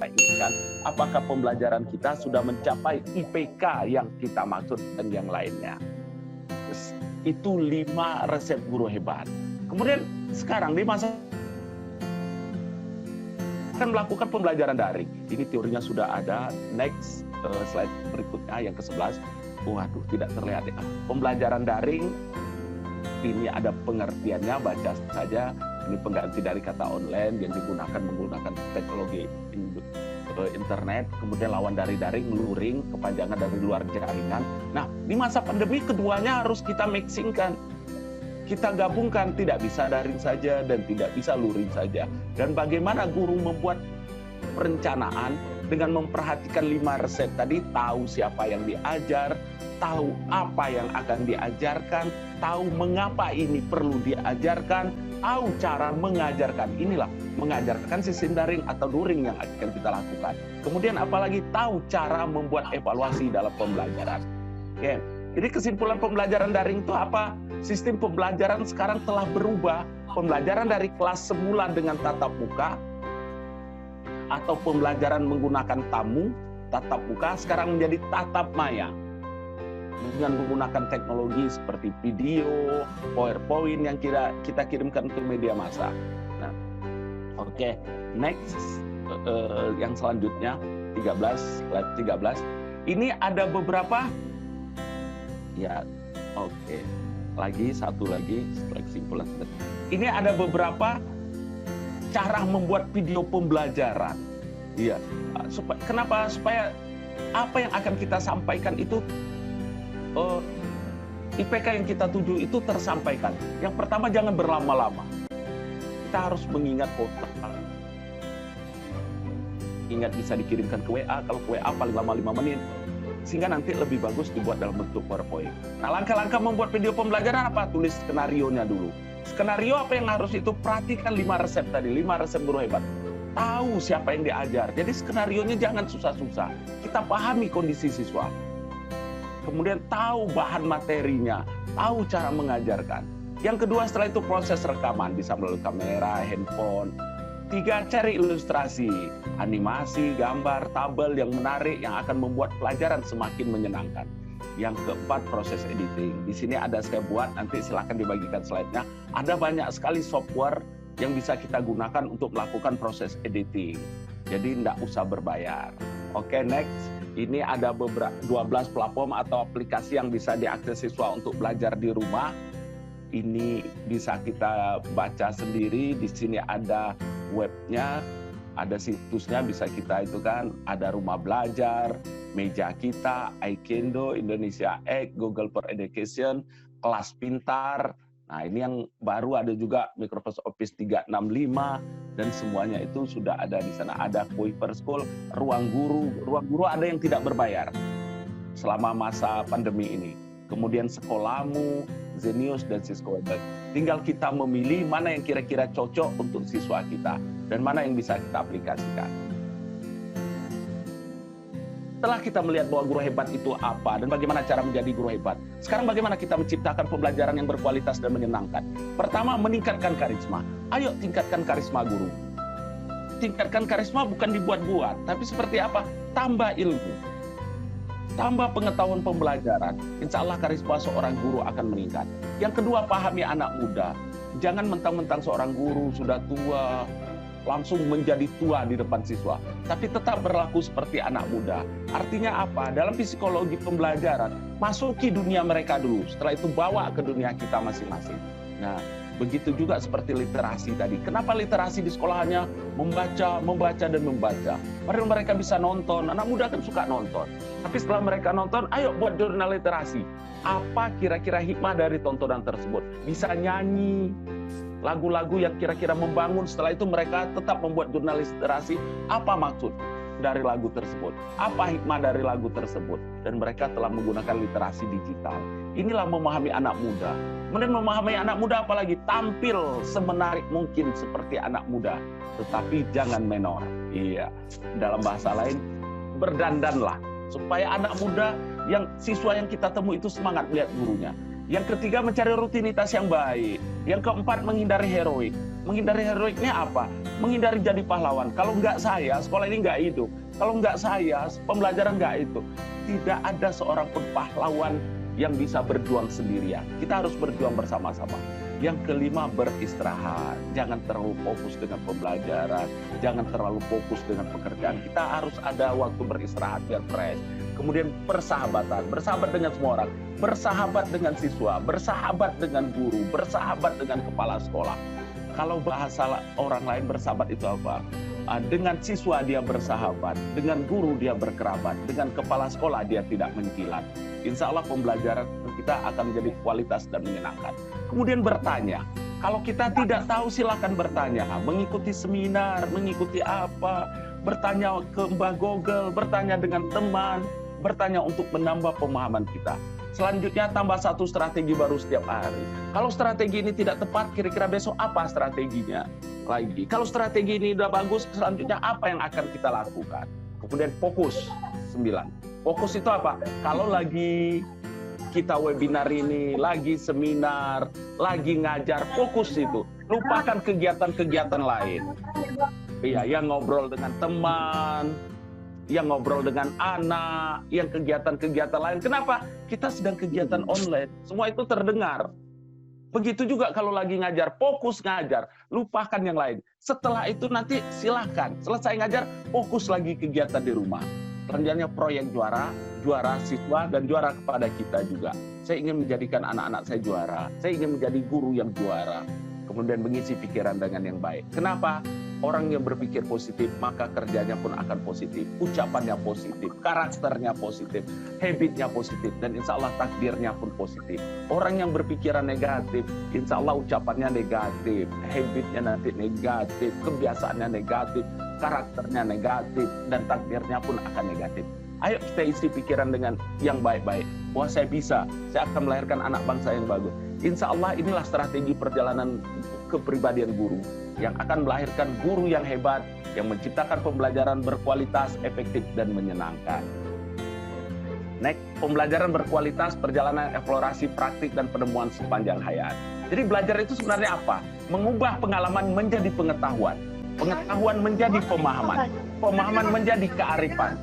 inginkan, apakah pembelajaran kita sudah mencapai IPK yang kita maksud dan yang lainnya. Itu 5 resep guru hebat. Kemudian sekarang di masa akan melakukan pembelajaran daring. Ini teorinya sudah ada. Next slide berikutnya yang ke-11. Waduh, tidak terlihat ya. Pembelajaran daring ini ada pengertiannya, baca saja. Ini pengganti dari kata online yang menggunakan teknologi internet, kemudian lawan dari daring, luring, kepanjangan dari luar jaringan. Nah, di masa pandemi keduanya harus kita mixingkan. Kita gabungkan, tidak bisa daring saja dan tidak bisa luring saja. Dan bagaimana guru membuat perencanaan dengan memperhatikan 5 resep tadi, tahu siapa yang diajar, tahu apa yang akan diajarkan, tahu mengapa ini perlu diajarkan, tahu cara mengajarkan. Inilah mengajarkan sistem daring atau luring yang akan kita lakukan. Kemudian apalagi tahu cara membuat evaluasi dalam pembelajaran. Oke. Jadi kesimpulan pembelajaran daring itu apa? Sistem pembelajaran sekarang telah berubah. Pembelajaran dari kelas semula dengan tatap muka atau pembelajaran menggunakan tamu, tatap muka, sekarang menjadi tatap maya. Dengan menggunakan teknologi seperti video, PowerPoint yang kita kirimkan ke media massa. Nah, oke. Next, yang selanjutnya, 13, slide 13. Ini ada beberapa, ya, oke. Satu lagi, kesimpulan. Ini ada beberapa cara membuat video pembelajaran. Iya. Kenapa? Supaya apa yang akan kita sampaikan itu IPK yang kita tuju itu tersampaikan. Yang pertama, jangan berlama-lama. Kita harus mengingat kota. Ingat bisa dikirimkan ke WA, kalau ke WA paling lama 5 menit. Sehingga nanti lebih bagus dibuat dalam bentuk PowerPoint. Nah, langkah-langkah membuat video pembelajaran apa? Tulis skenario-nya dulu. Skenario apa yang harus itu? Perhatikan 5 resep tadi, 5 resep guru hebat. Tahu siapa yang diajar. Jadi skenario-nya jangan susah-susah. Kita pahami kondisi siswa. Kemudian tahu bahan materinya, tahu cara mengajarkan. Yang kedua, setelah itu proses rekaman, bisa melalui kamera, handphone. 3, cari ilustrasi, animasi, gambar, tabel yang menarik yang akan membuat pelajaran semakin menyenangkan. Yang keempat, proses editing. Di sini ada saya buat, nanti silakan dibagikan slide-nya. Ada banyak sekali software yang bisa kita gunakan untuk melakukan proses editing. Jadi tidak usah berbayar. Oke, next. Ini ada 12 platform atau aplikasi yang bisa diakses siswa untuk belajar di rumah. Ini bisa kita baca sendiri. Di sini ada webnya, ada situsnya, bisa kita itu kan, ada Rumah Belajar, Meja Kita, iKendo, Indonesia X, Google for Education, Kelas Pintar. Nah, ini yang baru ada juga Microsoft Office 365 dan semuanya itu sudah ada di sana. Ada Kuiper School, Ruang Guru. Ruang Guru ada yang tidak berbayar selama masa pandemi ini. Kemudian Sekolahmu, Zenius, dan Cisco Webex. Tinggal kita memilih mana yang kira-kira cocok untuk siswa kita dan mana yang bisa kita aplikasikan. Setelah kita melihat bahwa guru hebat itu apa dan bagaimana cara menjadi guru hebat, sekarang bagaimana kita menciptakan pembelajaran yang berkualitas dan menyenangkan? Pertama, meningkatkan karisma. Ayo tingkatkan karisma guru. Tingkatkan karisma bukan dibuat-buat, tapi seperti apa? Tambah ilmu. Tambah pengetahuan pembelajaran, insya Allah karisma seorang guru akan meningkat. Yang kedua, pahami anak muda. Jangan mentang-mentang seorang guru sudah tua, langsung menjadi tua di depan siswa. Tapi tetap berlaku seperti anak muda. Artinya apa? Dalam psikologi pembelajaran, masuki dunia mereka dulu. Setelah itu bawa ke dunia kita masing-masing. Nah, begitu juga seperti literasi tadi. Kenapa literasi di sekolahannya membaca, dan membaca? Padahal mereka bisa nonton, anak muda kan suka nonton. Tapi setelah mereka nonton, ayo buat jurnal literasi. Apa kira-kira hikmah dari tontonan tersebut? Bisa nyanyi lagu-lagu yang kira-kira membangun. Setelah itu mereka tetap membuat jurnal literasi. Apa maksud dari lagu tersebut? Apa hikmah dari lagu tersebut? Dan mereka telah menggunakan literasi digital. Inilah memahami anak muda. Kemudian memahami anak muda apalagi tampil semenarik mungkin seperti anak muda, tetapi jangan menor. Iya, dalam bahasa lain berdandanlah supaya anak muda yang siswa yang kita temui itu semangat melihat gurunya. Yang ketiga, mencari rutinitas yang baik. Yang keempat, menghindari heroik. Menghindari heroiknya apa? Menghindari jadi pahlawan. Kalau nggak saya, sekolah ini nggak hidup. Kalau nggak saya, pembelajaran nggak itu. Tidak ada seorang pun pahlawan yang bisa berjuang sendirian. Kita harus berjuang bersama-sama. Yang kelima, beristirahat. Jangan terlalu fokus dengan pembelajaran. Jangan terlalu fokus dengan pekerjaan. Kita harus ada waktu beristirahat biar fresh. Kemudian persahabatan, bersahabat dengan semua orang, bersahabat dengan siswa, bersahabat dengan guru, bersahabat dengan kepala sekolah. Kalau bahasa orang lain bersahabat itu apa? Dengan siswa dia bersahabat, dengan guru dia berkerabat, dengan kepala sekolah dia tidak menjilat. Insya Allah pembelajaran kita akan menjadi kualitas dan menyenangkan. Kemudian bertanya, kalau kita tidak tahu silakan bertanya, mengikuti seminar, mengikuti apa, bertanya ke Mbah Google, bertanya dengan teman, bertanya untuk menambah pemahaman kita. Selanjutnya tambah satu strategi baru setiap hari. Kalau strategi ini tidak tepat, kira-kira besok apa strateginya lagi? Kalau strategi ini udah bagus, selanjutnya apa yang akan kita lakukan? Kemudian fokus, 9. Fokus itu apa? Kalau lagi kita webinar ini, lagi seminar, lagi ngajar, fokus itu. Lupakan kegiatan-kegiatan lain. Iya, yang ngobrol dengan teman, yang ngobrol dengan anak, yang kegiatan-kegiatan lain. Kenapa? Kita sedang kegiatan online. Semua itu terdengar. Begitu juga kalau lagi ngajar, fokus ngajar, lupakan yang lain. Setelah itu nanti silahkan, selesai ngajar, fokus lagi kegiatan di rumah. Selanjutnya proyek juara, juara siswa, dan juara kepada kita juga. Saya ingin menjadikan anak-anak saya juara. Saya ingin menjadi guru yang juara. Kemudian mengisi pikiran dengan yang baik. Kenapa? Orang yang berpikir positif, maka kerjanya pun akan positif, ucapannya positif, karakternya positif, habitnya positif, dan insya Allah takdirnya pun positif. Orang yang berpikiran negatif, insya Allah ucapannya negatif, habitnya nanti negatif, kebiasaannya negatif, karakternya negatif, dan takdirnya pun akan negatif. Ayo kita isi pikiran dengan yang baik-baik. Wah, saya bisa, saya akan melahirkan anak bangsa yang bagus. Insya Allah inilah strategi perjalanan kepribadian guru yang akan melahirkan guru yang hebat, yang menciptakan pembelajaran berkualitas, efektif, dan menyenangkan. Next, pembelajaran berkualitas, perjalanan eksplorasi praktik dan penemuan sepanjang hayat. Jadi belajar itu sebenarnya apa? Mengubah pengalaman menjadi pengetahuan, pengetahuan menjadi pemahaman, pemahaman menjadi kearifan,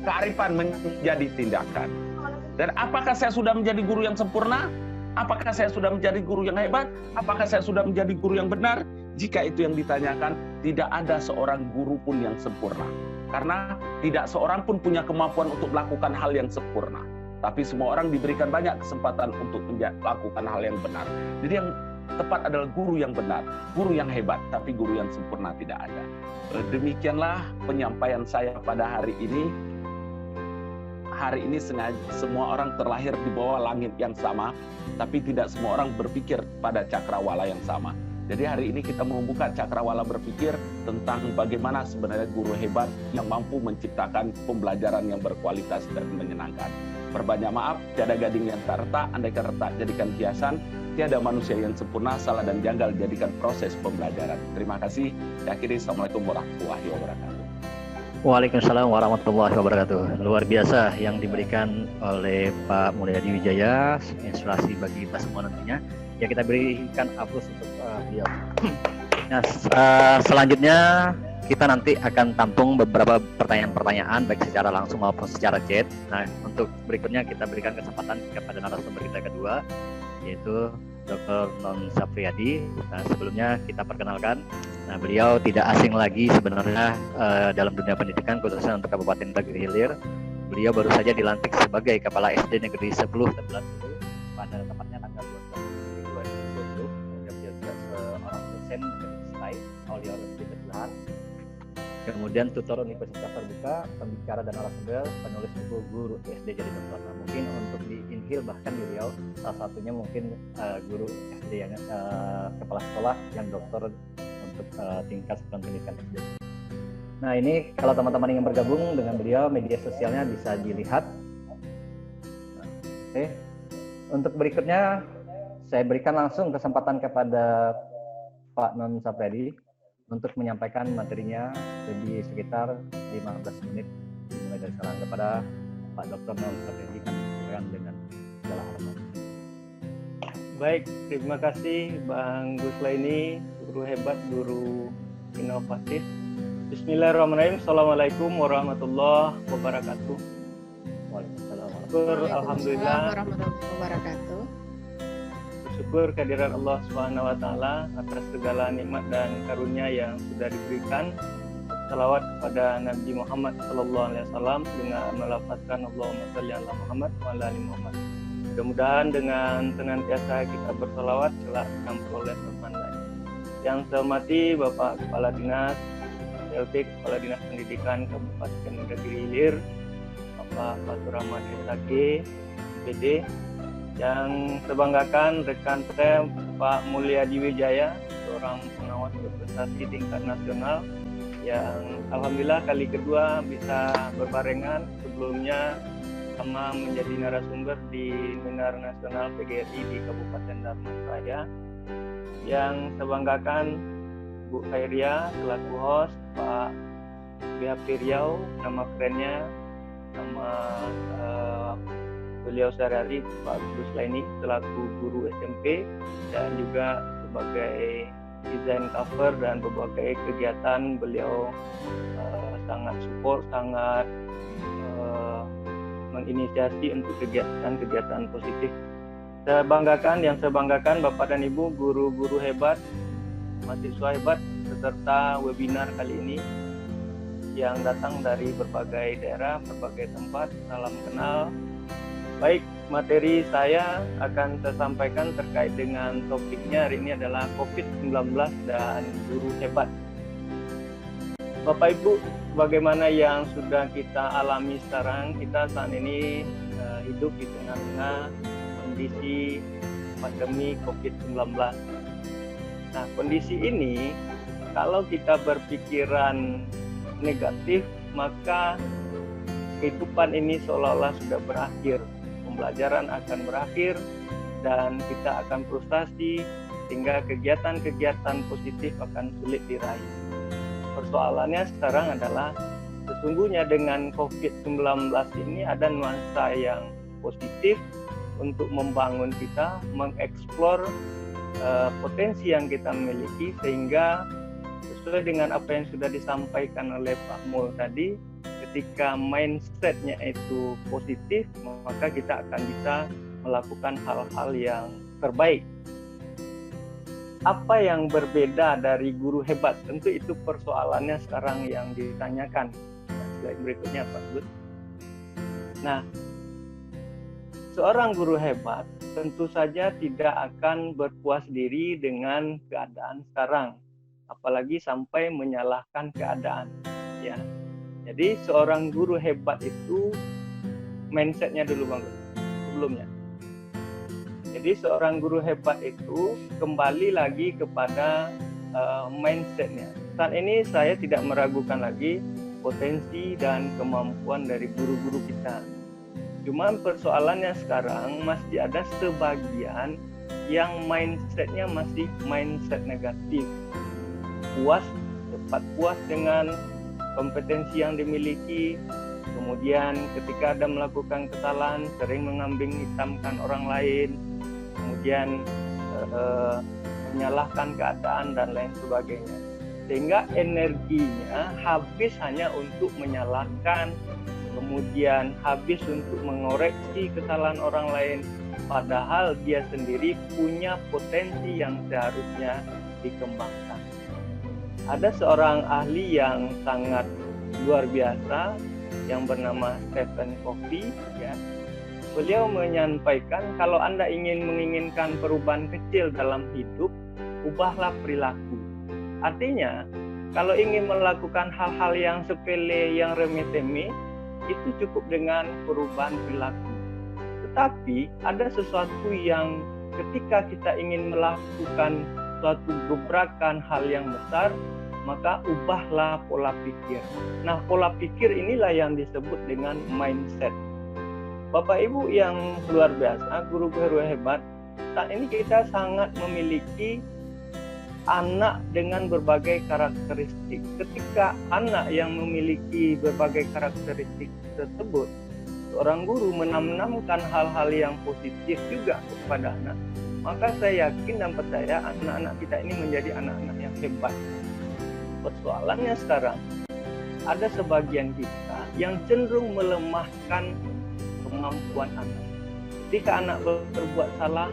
kearifan menjadi tindakan. Dan apakah saya sudah menjadi guru yang sempurna? Apakah saya sudah menjadi guru yang hebat? Apakah saya sudah menjadi guru yang benar? Jika itu yang ditanyakan, tidak ada seorang guru pun yang sempurna. Karena tidak seorang pun punya kemampuan untuk melakukan hal yang sempurna. Tapi semua orang diberikan banyak kesempatan untuk melakukan hal yang benar. Jadi yang tepat adalah guru yang benar, guru yang hebat, tapi guru yang sempurna tidak ada. Demikianlah penyampaian saya pada hari ini. Hari ini semua orang terlahir di bawah langit yang sama, tapi tidak semua orang berpikir pada cakrawala yang sama. Jadi hari ini kita membuka cakrawala berpikir tentang bagaimana sebenarnya guru hebat yang mampu menciptakan pembelajaran yang berkualitas dan menyenangkan. Perbanyak maaf, tiada gading yang tak retak, andaikan retak jadikan hiasan, tiada manusia yang sempurna, salah dan janggal jadikan proses pembelajaran. Terima kasih. Akhiri, Assalamualaikum warahmatullahi wabarakatuh. Waalaikumsalam warahmatullahi wabarakatuh. Luar biasa yang diberikan oleh Pak Mulyadi Wijaya, inspirasi bagi kita semua nantinya. Ya, kita berikan aplaus untuk beliau. Nah, selanjutnya kita nanti akan tampung beberapa pertanyaan-pertanyaan baik secara langsung maupun secara chat. Nah, untuk berikutnya kita berikan kesempatan kepada narasumber kita kedua, yaitu Dr. Non Safriyadi. Nah, sebelumnya kita perkenalkan, nah, beliau tidak asing lagi sebenarnya dalam dunia pendidikan, khususnya untuk Kabupaten Negeri Hilir. Beliau baru saja dilantik sebagai Kepala SD Negeri 10 Tebelan Hulu pada tepatnya tanggal 12 Juli 2020. Kemudian beliau juga seorang dosen Universitas Aulia Resmi Tebelan. Kemudian tutor Universitas Terbuka, pembicara dan narasumber, penulis buku Guru SD Jadi Dokter. Nah, mungkin untuk di Inhil bahkan di Riau, salah satunya mungkin guru SD yang kepala sekolah yang dokter untuk tingkat satuan pendidikan SD. Nah, ini kalau teman-teman ingin bergabung dengan beliau, media sosialnya bisa dilihat. Oke. Untuk berikutnya saya berikan langsung kesempatan kepada Pak Non Safriyadi untuk menyampaikan materinya jadi sekitar 15 menit dimulai dari sekarang kepada Pak Dr. Non Safriyadi, kami silakan dengan segala hormat. Baik, terima kasih Bang Gus Laini, guru hebat, guru inovatif. Bismillahirrahmanirrahim. Assalamualaikum warahmatullahi wabarakatuh. Waalaikumsalam. Alhamdulillah, warahmatullahi wabarakatuh. bersyukur kehadiran Allah Subhanahu wa taala atas segala nikmat dan karunia yang sudah diberikan. Salawat kepada Nabi Muhammad sallallahu alaihi wasallam dengan melafazkan Allahumma shalli ala Muhammad wa ala ali Muhammad. Mudah-mudahan dengan senantiasa kita bersalawat kelak memperoleh permandan. Yang saya hormati Bapak Kepala Dinas PLT, Kepala Dinas Pendidikan Kabupaten Negeri Hilir, Bapak Fatur Rahmat SAG, PD, yang saya banggakan rekan saya Pak Mulyadi Wijaya, seorang pengawas berprestasi tingkat nasional, yang alhamdulillah kali kedua bisa berbarengan. Sebelumnya sama menjadi narasumber di Seminar Nasional PGRI di Kabupaten Dharmasraya. Yang saya banggakan Bu Khairia selaku host, Pak BHP Riau, nama kerennya, nama beliau sehari-hari Pak Gus Laini selaku guru SMP, dan juga sebagai desain cover dan berbagai kegiatan beliau sangat support, sangat menginisiasi untuk kegiatan-kegiatan positif. Yang saya banggakan Bapak dan Ibu, guru-guru hebat, mahasiswa hebat, peserta webinar kali ini yang datang dari berbagai daerah, berbagai tempat. Salam kenal. Baik, materi saya akan saya sampaikan terkait dengan topiknya hari ini adalah COVID-19 dan guru hebat. Bapak Ibu, bagaimana yang sudah kita alami sekarang, kita saat ini hidup di tengah-tengah kondisi pandemi COVID-19. Nah, kondisi ini kalau kita berpikiran negatif, maka kehidupan ini seolah-olah sudah berakhir. Pembelajaran akan berakhir dan kita akan frustasi sehingga kegiatan-kegiatan positif akan sulit diraih. Persoalannya sekarang adalah sesungguhnya dengan COVID-19 ini ada nuansa yang positif untuk membangun kita, mengeksplor potensi yang kita miliki, sehingga sesuai dengan apa yang sudah disampaikan oleh Pak Mul tadi, ketika mindsetnya itu positif, maka kita akan bisa melakukan hal-hal yang terbaik. Apa yang berbeda dari guru hebat? Tentu itu persoalannya sekarang yang ditanyakan. Slide berikutnya Pak Gus. Nah, seorang guru hebat tentu saja tidak akan berpuas diri dengan keadaan sekarang, apalagi sampai menyalahkan keadaan. Ya, jadi seorang guru hebat itu mindsetnya dulu Bang sebelumnya. Jadi seorang guru hebat itu kembali lagi kepada mindsetnya. Saat ini saya tidak meragukan lagi potensi dan kemampuan dari guru-guru kita. Cuma persoalannya sekarang masih ada sebagian yang mindsetnya masih mindset negatif. Cepat puas dengan kompetensi yang dimiliki, kemudian ketika ada melakukan kesalahan sering mengambing hitamkan orang lain, kemudian menyalahkan keadaan dan lain sebagainya, sehingga energinya habis hanya untuk menyalahkan, kemudian habis untuk mengoreksi kesalahan orang lain, padahal dia sendiri punya potensi yang seharusnya dikembangkan. Ada seorang ahli yang sangat luar biasa yang bernama Stephen Covey, ya. Beliau menyampaikan kalau Anda menginginkan perubahan kecil dalam hidup, ubahlah perilaku. Artinya, kalau ingin melakukan hal-hal yang sepele, yang remeh-temeh, itu cukup dengan perubahan perilaku. Tetapi ada sesuatu yang ketika kita ingin melakukan suatu gebrakan hal yang besar, maka ubahlah pola pikir. Nah, pola pikir inilah yang disebut dengan mindset. Bapak Ibu yang luar biasa, guru-guru hebat, saat ini kita sangat memiliki anak dengan berbagai karakteristik. Ketika anak yang memiliki berbagai karakteristik tersebut, seorang guru menanamkan hal-hal yang positif juga kepada anak, maka saya yakin dan percaya anak-anak kita ini menjadi anak-anak yang hebat. Persoalannya sekarang, ada sebagian kita yang cenderung melemahkan kemampuan anak. Ketika anak berbuat salah,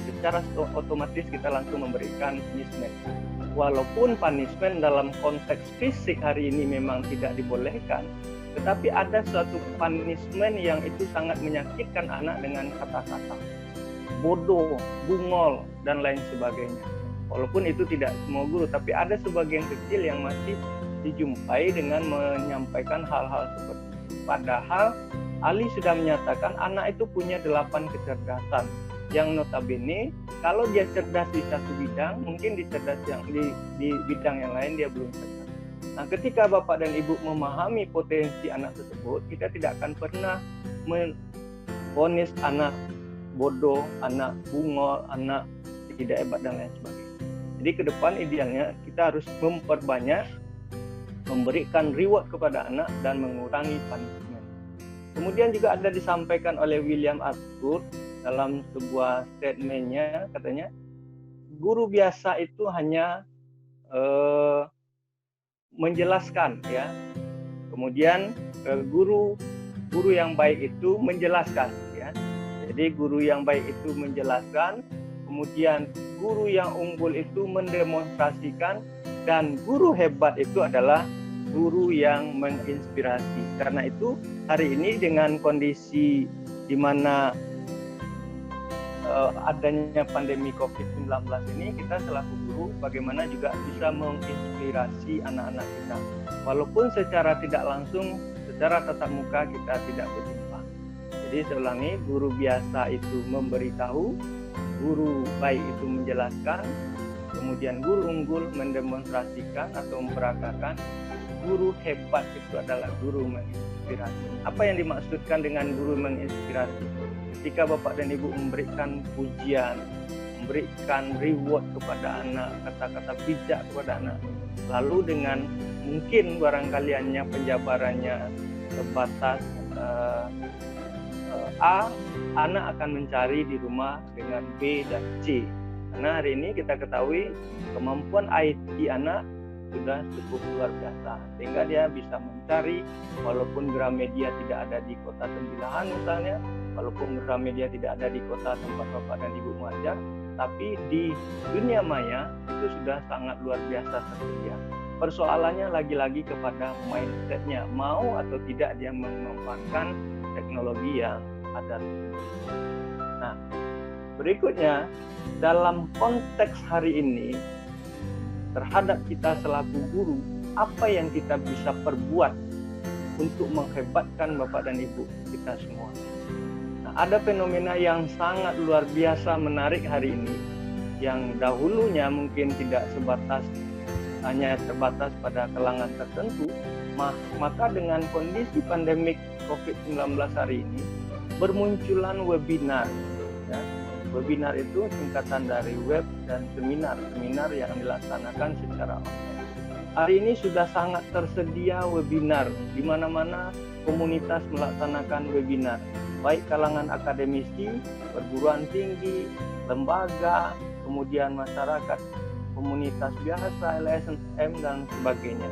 secara otomatis kita langsung memberikan punishment. Walaupun punishment dalam konteks fisik hari ini memang tidak dibolehkan, tetapi ada suatu punishment yang itu sangat menyakitkan anak dengan kata-kata bodoh, bungol, dan lain sebagainya. Walaupun itu tidak semua guru, tapi ada sebagian kecil yang masih dijumpai dengan menyampaikan hal-hal seperti itu. Padahal Ali sudah menyatakan anak itu punya 8 kecerdasan yang notabene kalau dia cerdas di satu bidang, mungkin di bidang yang lain dia belum cerdas. Nah, ketika Bapak dan Ibu memahami potensi anak tersebut, kita tidak akan pernah memvonis anak bodoh, anak bungol, anak tidak hebat dan lain sebagainya. Jadi ke depan idealnya kita harus memperbanyak memberikan reward kepada anak dan mengurangi punishment. Kemudian juga ada disampaikan oleh William Arthur dalam sebuah statementnya, katanya guru biasa itu hanya menjelaskan, ya. Kemudian guru yang baik itu menjelaskan, ya. Jadi guru yang baik itu menjelaskan, kemudian guru yang unggul itu mendemonstrasikan, dan guru hebat itu adalah guru yang menginspirasi. Karena itu hari ini dengan kondisi di mana adanya pandemi COVID-19 ini, kita selaku guru bagaimana juga bisa menginspirasi anak-anak kita. Walaupun secara tidak langsung, secara tatap muka kita tidak berjumpa. Jadi saya ulangi, guru biasa itu memberitahu, guru baik itu menjelaskan, kemudian guru unggul mendemonstrasikan atau memperagakan, guru hebat itu adalah guru menginspirasi. Apa yang dimaksudkan dengan guru menginspirasi? Ketika Bapak dan Ibu memberikan pujian, memberikan reward kepada anak, kata-kata bijak kepada anak, lalu dengan mungkin barangkali hanya penjabarannya sebatas A, anak akan mencari di rumah dengan B dan C. Karena hari ini kita ketahui kemampuan IT anak sudah cukup luar biasa, sehingga dia bisa mencari walaupun Gramedia tidak ada di kota Tembilahan misalnya, walaupun Gramedia tidak ada di kota tempat Bapak dan Ibu mengajar, tapi di dunia maya itu sudah sangat luar biasa tersedia. Persoalannya lagi-lagi kepada mindsetnya, mau atau tidak dia memanfaatkan teknologi yang ada. Nah, berikutnya dalam konteks hari ini terhadap kita selaku guru, apa yang kita bisa perbuat untuk menghebatkan Bapak dan Ibu kita semua. Nah, ada fenomena yang sangat luar biasa menarik hari ini, yang dahulunya mungkin tidak hanya terbatas pada kalangan tertentu, maka dengan kondisi pandemik COVID-19 hari ini, bermunculan webinar, ya. Webinar itu singkatan dari web dan seminar yang dilaksanakan secara online. Hari ini sudah sangat tersedia webinar, di mana-mana komunitas melaksanakan webinar, baik kalangan akademisi, perguruan tinggi, lembaga, kemudian masyarakat, komunitas biasa, LSM, dan sebagainya.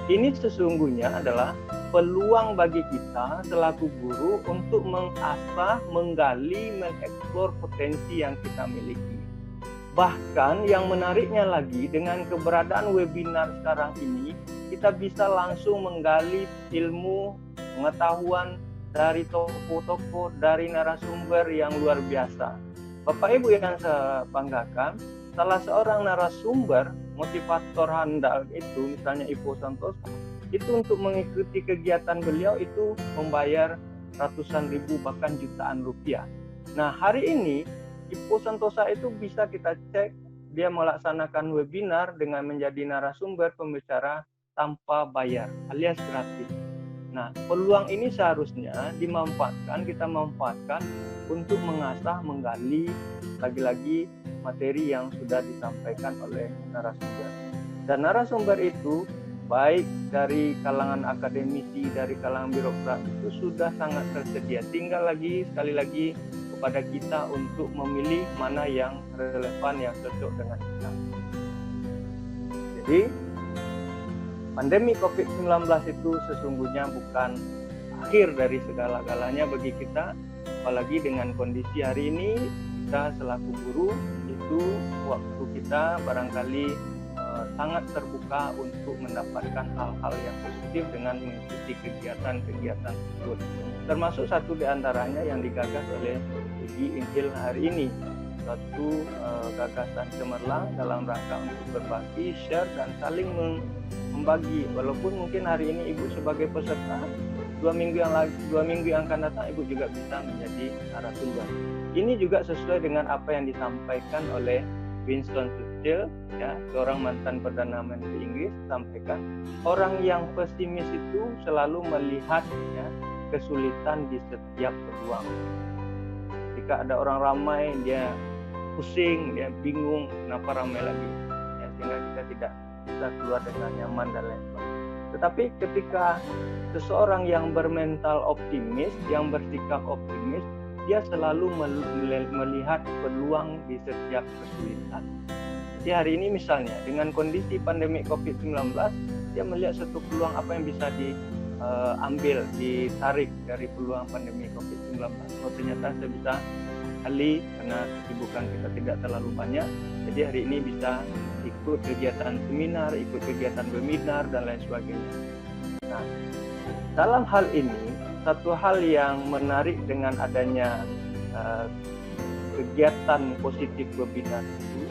Ini sesungguhnya adalah peluang bagi kita selaku guru untuk mengasah, menggali, mengeksplor potensi yang kita miliki. Bahkan yang menariknya lagi, dengan keberadaan webinar sekarang ini, kita bisa langsung menggali ilmu, pengetahuan dari tokoh-tokoh, dari narasumber yang luar biasa. Bapak Ibu yang saya banggakan, salah seorang narasumber motivator handal itu, misalnya Ipo Santosa, itu untuk mengikuti kegiatan beliau itu membayar ratusan ribu bahkan jutaan rupiah. Nah, hari ini Ipo Santosa itu bisa kita cek, dia melaksanakan webinar dengan menjadi narasumber pembicara tanpa bayar alias gratis. Nah, peluang ini seharusnya kita manfaatkan untuk mengasah, menggali lagi-lagi materi yang sudah disampaikan oleh narasumber. Dan narasumber itu baik dari kalangan akademisi, dari kalangan birokrat itu sudah sangat tersedia. Tinggal sekali lagi kepada kita untuk memilih mana yang relevan, yang cocok dengan kita. Jadi pandemi COVID-19 itu sesungguhnya bukan akhir dari segala-galanya bagi kita, apalagi dengan kondisi hari ini kita selaku guru itu waktu kita barangkali sangat terbuka untuk mendapatkan hal-hal yang positif dengan mengikuti kegiatan-kegiatan tersebut. Termasuk satu di antaranya yang digagas oleh Pagi Injil hari ini, suatu gagasan cemerlang dalam rangka untuk berbagi, share dan saling membagi. Walaupun mungkin hari ini Ibu sebagai peserta, 2 minggu yang akan datang Ibu juga bisa menjadi narasumber. Ini juga sesuai dengan apa yang disampaikan oleh Winston Churchill, ya, seorang mantan Perdana Menteri Inggris, sampaikan orang yang pesimis itu selalu melihat, ya, kesulitan di setiap peluang. Jika ada orang ramai, dia pusing, dia bingung kenapa ramai lagi, ya, sehingga kita tidak bisa keluar dengan nyaman dan lain sebagainya. Tetapi ketika seseorang yang bermental optimis, yang bersikap optimis, dia selalu melihat peluang di setiap kesulitan. Jadi hari ini misalnya dengan kondisi pandemi COVID-19, dia melihat satu peluang apa yang bisa diambil, ditarik dari peluang pandemi COVID-19. Oh, ternyata saya bisa kali karena kesibukan kita tidak terlalu banyak. Jadi hari ini bisa ikut kegiatan seminar, ikut kegiatan webinar dan lain sebagainya. Nah, dalam hal ini satu hal yang menarik dengan adanya kegiatan positif webinar itu,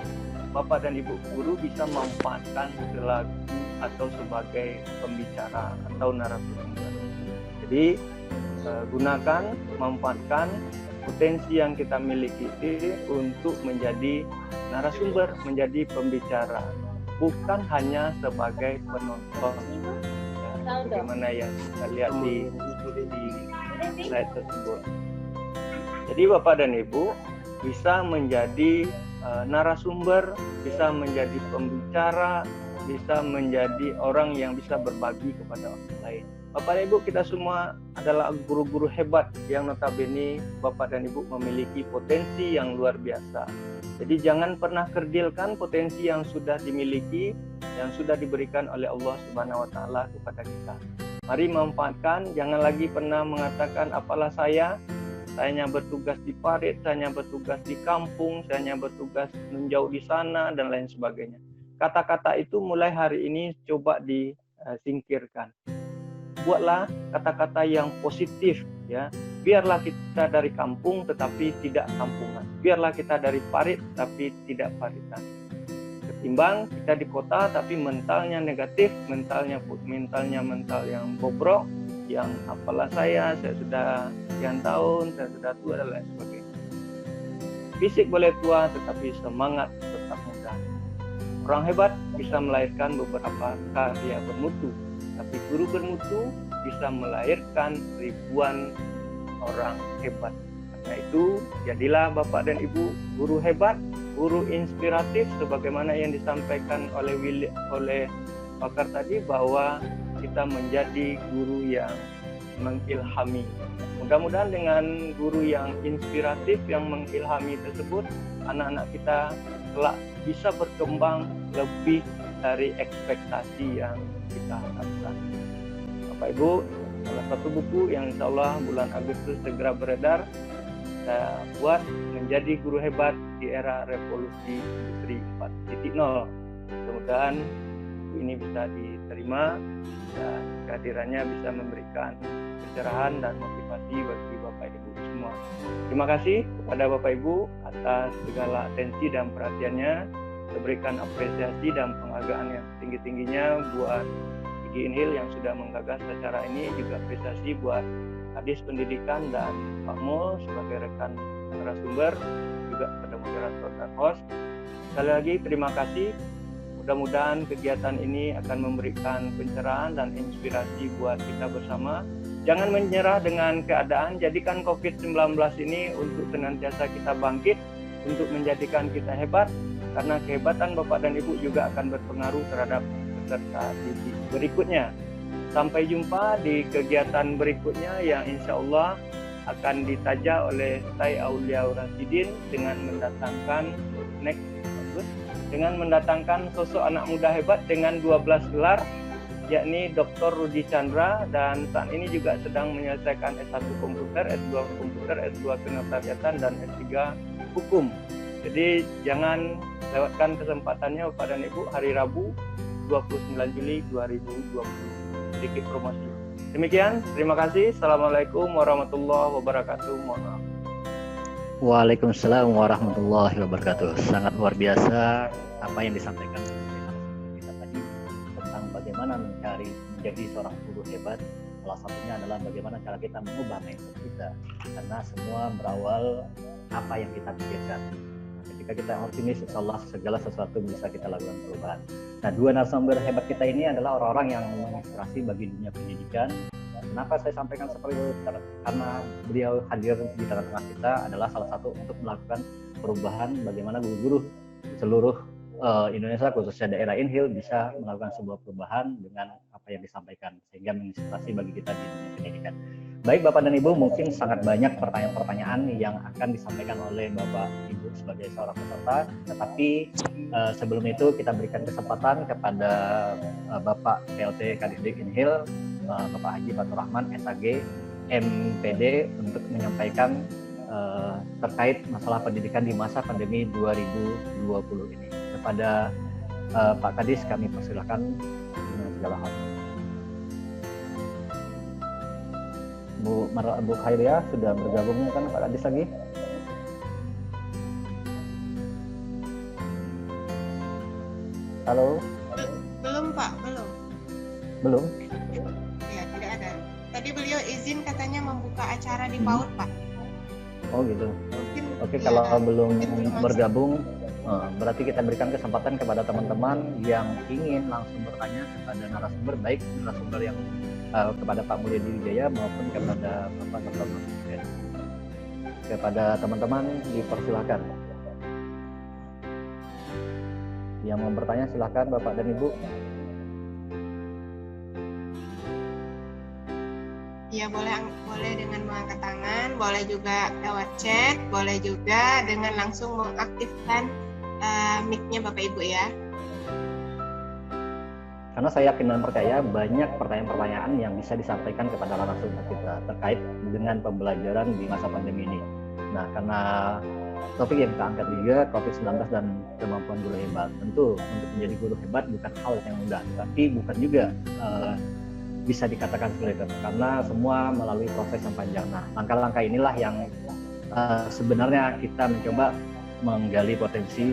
Bapak dan Ibu guru bisa memanfaatkan selaku atau sebagai pembicara atau narasumber. Jadi manfaatkan potensi yang kita miliki ini untuk menjadi narasumber, menjadi pembicara, bukan hanya sebagai penonton. Bagaimana yang kita lihat di slide tersebut. Jadi Bapak dan Ibu bisa menjadi narasumber, bisa menjadi pembicara, bisa menjadi orang yang bisa berbagi kepada orang lain. Bapak dan Ibu, kita semua adalah guru-guru hebat yang notabene Bapak dan Ibu memiliki potensi yang luar biasa. Jadi jangan pernah kerdilkan potensi yang sudah dimiliki, yang sudah diberikan oleh Allah Subhanahu wa taala kepada kita. Mari manfaatkan, jangan lagi pernah mengatakan apalah saya hanya bertugas di parit, saya hanya bertugas di kampung, saya hanya bertugas menjauh di sana dan lain sebagainya. Kata-kata itu mulai hari ini coba disingkirkan. Buatlah kata-kata yang positif, ya. Biarlah kita dari kampung tetapi tidak kampungan. Biarlah kita dari parit tapi tidak paritan. Ketimbang kita di kota tapi mentalnya negatif, mental yang bobrok, yang apalah saya sudah sekian tahun, saya sudah tua dan lain sebagainya. Fisik boleh tua tetapi semangat tetap muda. Orang hebat bisa melahirkan beberapa karya bermutu, tapi guru bermutu bisa melahirkan ribuan orang hebat. Karena itu, jadilah Bapak dan Ibu guru hebat, guru inspiratif sebagaimana yang disampaikan oleh pakar tadi, bahwa kita menjadi guru yang mengilhami. Mudah-mudahan dengan guru yang inspiratif, yang mengilhami tersebut, anak-anak kita kelak bisa berkembang lebih dari ekspektasi yang kita harapkan. Bapak Ibu, salah satu buku yang insya Allah bulan Agustus segera beredar, saya buat menjadi guru hebat di era revolusi industri 4.0. Mudah-mudahan ini bisa diterima dan kehadirannya bisa memberikan pencerahan dan motivasi bagi Bapak Ibu semua. Terima kasih kepada Bapak Ibu atas segala atensi dan perhatiannya. Saya berikan apresiasi dan penghargaan yang tinggi-tingginya buat Pagi Injil yang sudah menggagas acara ini, juga apresiasi buat Kadis Pendidikan dan Pak Mul sebagai rekan narasumber, juga kepada moderator dan host. Sekali lagi terima kasih. Mudah-mudahan kegiatan ini akan memberikan pencerahan dan inspirasi buat kita bersama. Jangan menyerah dengan keadaan, jadikan COVID-19 ini untuk senantiasa kita bangkit, untuk menjadikan kita hebat, karena kehebatan Bapak dan Ibu juga akan berpengaruh terhadap peserta didik berikutnya. Sampai jumpa di kegiatan berikutnya yang insya Allah akan ditaja oleh Syai Aulia Rasidin dengan mendatangkan sosok anak muda hebat dengan 12 gelar, yakni Dr. Rudi Chandra, dan saat ini juga sedang menyelesaikan S1 komputer, S2 komputer, S2 kenotariatan, dan S3 hukum. Jadi jangan lewatkan kesempatannya Bapak dan Ibu, hari Rabu 29 Juli 2020. Sedikit promosi. Demikian, terima kasih. Assalamualaikum warahmatullahi wabarakatuh. Mohon maaf. Waalaikumsalam warahmatullahi wabarakatuh. Sangat luar biasa apa yang disampaikan kita tadi tentang bagaimana menjadi seorang guru hebat. Salah satunya adalah bagaimana cara kita mengubah mindset kita, karena semua berawal apa yang kita pikirkan. Ketika kita optimis, insya Allah segala sesuatu bisa kita lakukan perubahan. Nah, dua narasumber hebat kita ini adalah orang-orang yang menginspirasi bagi dunia pendidikan. Kenapa saya sampaikan seperti itu? Karena beliau hadir di tengah-tengah kita adalah salah satu untuk melakukan perubahan bagaimana guru-guru seluruh Indonesia, khususnya daerah Inhil, bisa melakukan sebuah perubahan dengan apa yang disampaikan, sehingga menginspirasi bagi kita di dunia pendidikan. Baik Bapak dan Ibu, mungkin sangat banyak pertanyaan-pertanyaan yang akan disampaikan oleh Bapak Ibu sebagai seorang peserta, tetapi sebelum itu kita berikan kesempatan kepada Bapak PLT Kadisdik Inhil, Bapak Haji Fatur Rahman, SAG, MPD, untuk menyampaikan terkait masalah pendidikan di masa pandemi 2020 ini. Kepada Pak Kadis kami persilahkan dengan segala hal. Bu Khairia sudah bergabung kan Pak Kadis lagi? Halo? Belum Pak, belum. Belum? Ya, tidak ada. Tadi beliau izin katanya membuka acara di PAUD Pak. Oh gitu. Mungkin, Oke, ya, kalau belum mungkin bergabung, berarti kita berikan kesempatan kepada teman-teman yang ingin langsung bertanya kepada narasumber, baik narasumber yang kepada Pak Mulyadi Wijaya maupun kepada Bapak Dr. Presiden. Kepada teman-teman dipersilakan. Yang mau bertanya silakan Bapak dan Ibu. ya boleh dengan mengangkat tangan, boleh juga lewat chat, boleh juga dengan langsung mengaktifkan mic-nya Bapak Ibu ya. Karena saya yakin dan percaya banyak pertanyaan-pertanyaan yang bisa disampaikan kepada narasumber kita terkait dengan pembelajaran di masa pandemi ini. Nah, karena topik yang kita angkat juga COVID-19 dan kemampuan guru hebat. Tentu untuk menjadi guru hebat bukan hal yang mudah, tapi bukan juga bisa dikatakan sulit, karena semua melalui proses yang panjang. Nah, langkah-langkah inilah yang sebenarnya kita mencoba menggali potensi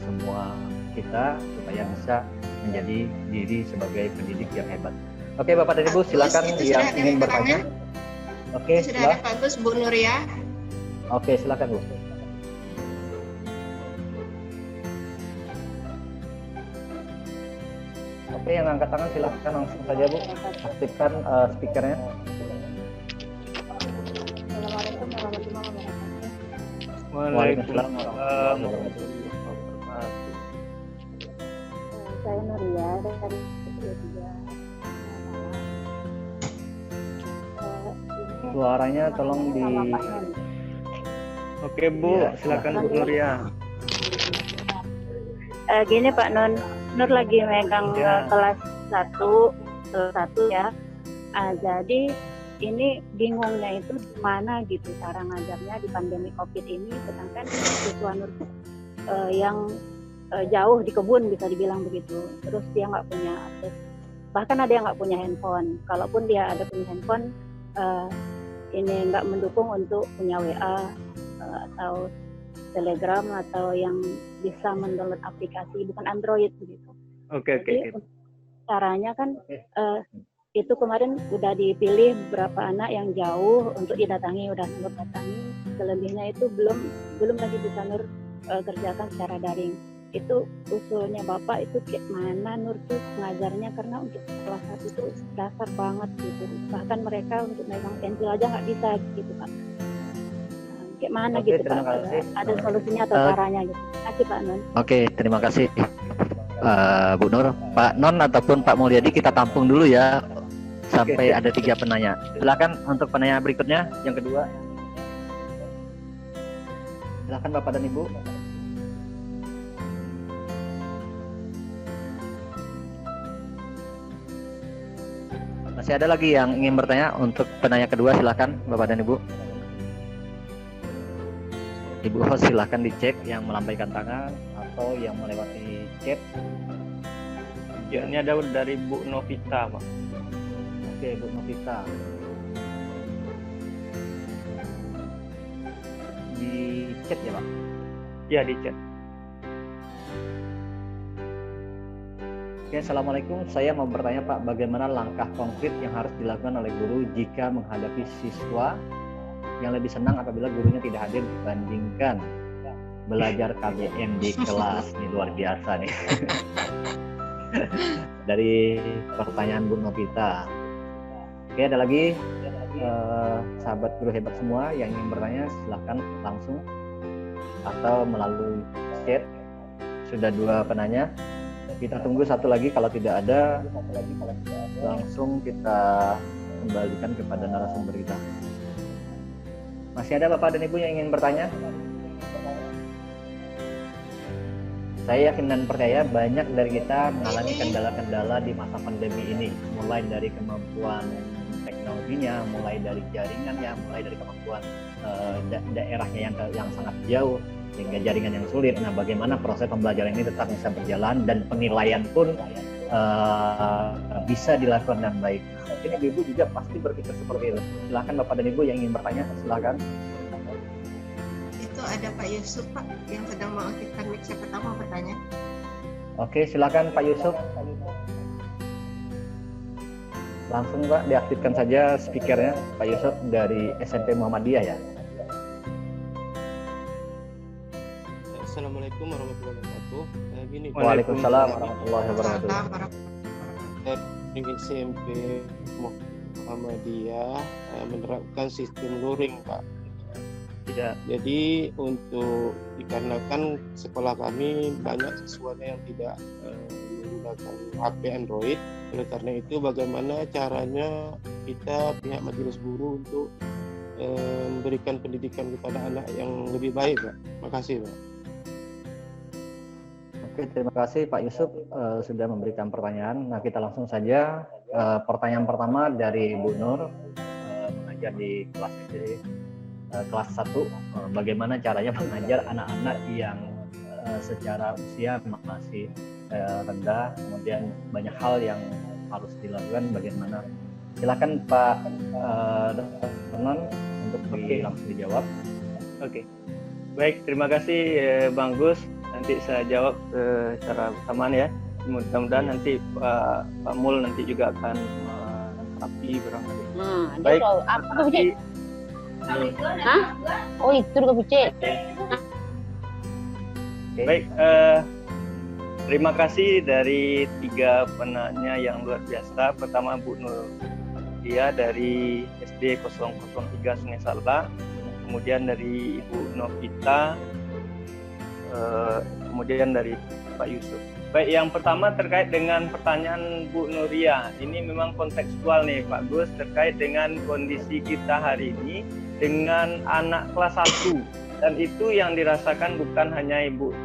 semua kita supaya bisa menjadi diri sebagai pendidik yang hebat. Oke, Bapak dan Ibu, silakan yang ingin bertanya. Oke, sudah ada Pak Gus, Bu Nur ya. Oke, silakan Bu. Oke, yang angkat tangan silakan langsung saja Bu, aktifkan speakernya. Assalamualaikum warahmatullahi wabarakatuh. Waalaikumsalam warahmatullahi wabarakatuh. Saya Nuria dari Indonesia. Suaranya tolong di. Oke Bu, Ya, silakan Bu Nuria. Gini Pak Nur lagi megang Ya. kelas 1 ya. Jadi ini bingungnya itu gimana gitu cara ngajarnya di pandemi COVID ini, sedangkan siswa Nur yang jauh di kebun bisa dibilang begitu, terus dia nggak punya akses, bahkan ada yang nggak punya handphone. Kalaupun dia ada punya handphone, ini nggak mendukung untuk punya WA atau Telegram atau yang bisa mendownload aplikasi, bukan Android begitu. Oke. Jadi caranya kan itu kemarin udah dipilih beberapa anak yang jauh untuk didatangi, udah Nur datangi, selebihnya itu belum lagi bisa Nur kerjakan secara daring. Itu usulnya Bapak itu kayak mana Nur tuh ngajarnya, karena untuk kelas 1 itu dasar banget gitu, bahkan mereka untuk megang pensil aja nggak bisa gitu Pak. Kayak mana Oke, gitu terima Pak, kasih. ada solusinya atau caranya gitu. Terima kasih Pak Nun. Oke, terima kasih Bu Nur. Pak Non ataupun Pak Mulyadi kita tampung dulu ya sampai ada 3 penanya. Silakan untuk penanya berikutnya, yang kedua. Silakan Bapak dan Ibu. Masih ada lagi yang ingin bertanya untuk penanya kedua, silakan Bapak dan Ibu. Ibu host silakan dicek yang melambaikan tangan atau yang melewati chat. Ya, ini ada dari Bu Novita, Pak. Oke, Bu Novita. Di chat ya, Pak? Ya, di chat. Oke, Assalamualaikum. Saya mau bertanya Pak, bagaimana langkah konkret yang harus dilakukan oleh guru jika menghadapi siswa yang lebih senang apabila gurunya tidak hadir dibandingkan belajar KBM di kelas? Ini luar biasa nih. Dari pertanyaan Bu Novita. Oke, ada lagi sahabat guru hebat semua yang ingin bertanya, silahkan langsung atau melalui chat. Sudah 2 penanya, kita tunggu satu lagi. Kalau tidak ada, langsung kita kembalikan kepada narasumber kita. Masih ada Bapak dan Ibu yang ingin bertanya? Saya yakin dan percaya banyak dari kita mengalami kendala-kendala di masa pandemi ini, mulai dari kemampuan teknologinya, mulai dari jaringannya, mulai dari kemampuan daerahnya yang sangat jauh, sehingga jaringan yang sulit. Nah, bagaimana proses pembelajaran ini tetap bisa berjalan dan penilaian pun bisa dilakukan dengan baik. Ini Ibu juga pasti berpikir seperti itu. Silakan Bapak dan Ibu yang ingin bertanya, silakan. Itu ada Pak Yusuf, Pak, yang sedang mengaktifkan mic. Siapa tahu mau bertanya. Oke, silakan Pak Yusuf. Langsung Pak, diaktifkan saja speakernya, Pak Yusuf dari SMP Muhammadiyah ya. Assalamualaikum warahmatullahi wabarakatuh. Gini, Waalaikumsalam warahmatullahi wabarakatuh. di SMP Muhammadiyah menerapkan sistem luring, Pak. Tidak. Jadi dikarenakan sekolah kami banyak siswanya yang tidak menggunakan HP Android, oleh karena itu bagaimana caranya kita pihak majelis guru untuk memberikan pendidikan kepada anak yang lebih baik, Pak. Makasih, Pak. Oke, terima kasih Pak Yusuf sudah memberikan pertanyaan. Nah, kita langsung saja. Pertanyaan pertama dari Bu Nur, mengajar di kelas SD, kelas 1. Bagaimana caranya mengajar anak-anak yang secara usia masih rendah, kemudian banyak hal yang harus dilakukan, bagaimana? Silakan Pak Dr. untuk langsung dijawab. Oke. Baik, terima kasih Bang Gus. Nanti saya jawab secara bersamaan ya. Mudah-mudahan nanti Pak Mul nanti juga akan melengkapi barangkali. Baik. Apa tuh Buci? Hah? Oh itu juga Buci. Baik. Terima kasih dari 3 penanya yang luar biasa. Pertama Bu Nur, dia dari SD 003 Sungai Salak. Kemudian dari Ibu Novita. Kemudian dari Pak Yusuf. Baik, yang pertama terkait dengan pertanyaan Bu Nuria. Ini memang kontekstual nih Pak Gus, terkait dengan kondisi kita hari ini dengan anak kelas 1. Dan itu yang dirasakan bukan hanya Ibu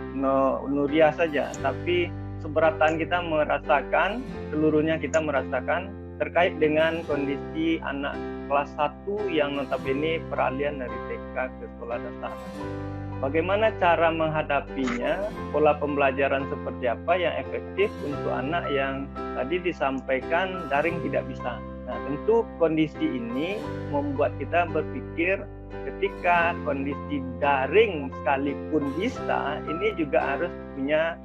Nuria saja, tapi seberatan kita merasakan, seluruhnya kita merasakan terkait dengan kondisi anak kelas 1 yang notabene peralihan dari TK ke sekolah dasar. Bagaimana cara menghadapinya, pola pembelajaran seperti apa yang efektif untuk anak yang tadi disampaikan daring tidak bisa. Nah, tentu kondisi ini membuat kita berpikir ketika kondisi daring sekalipun bisa, ini juga harus punya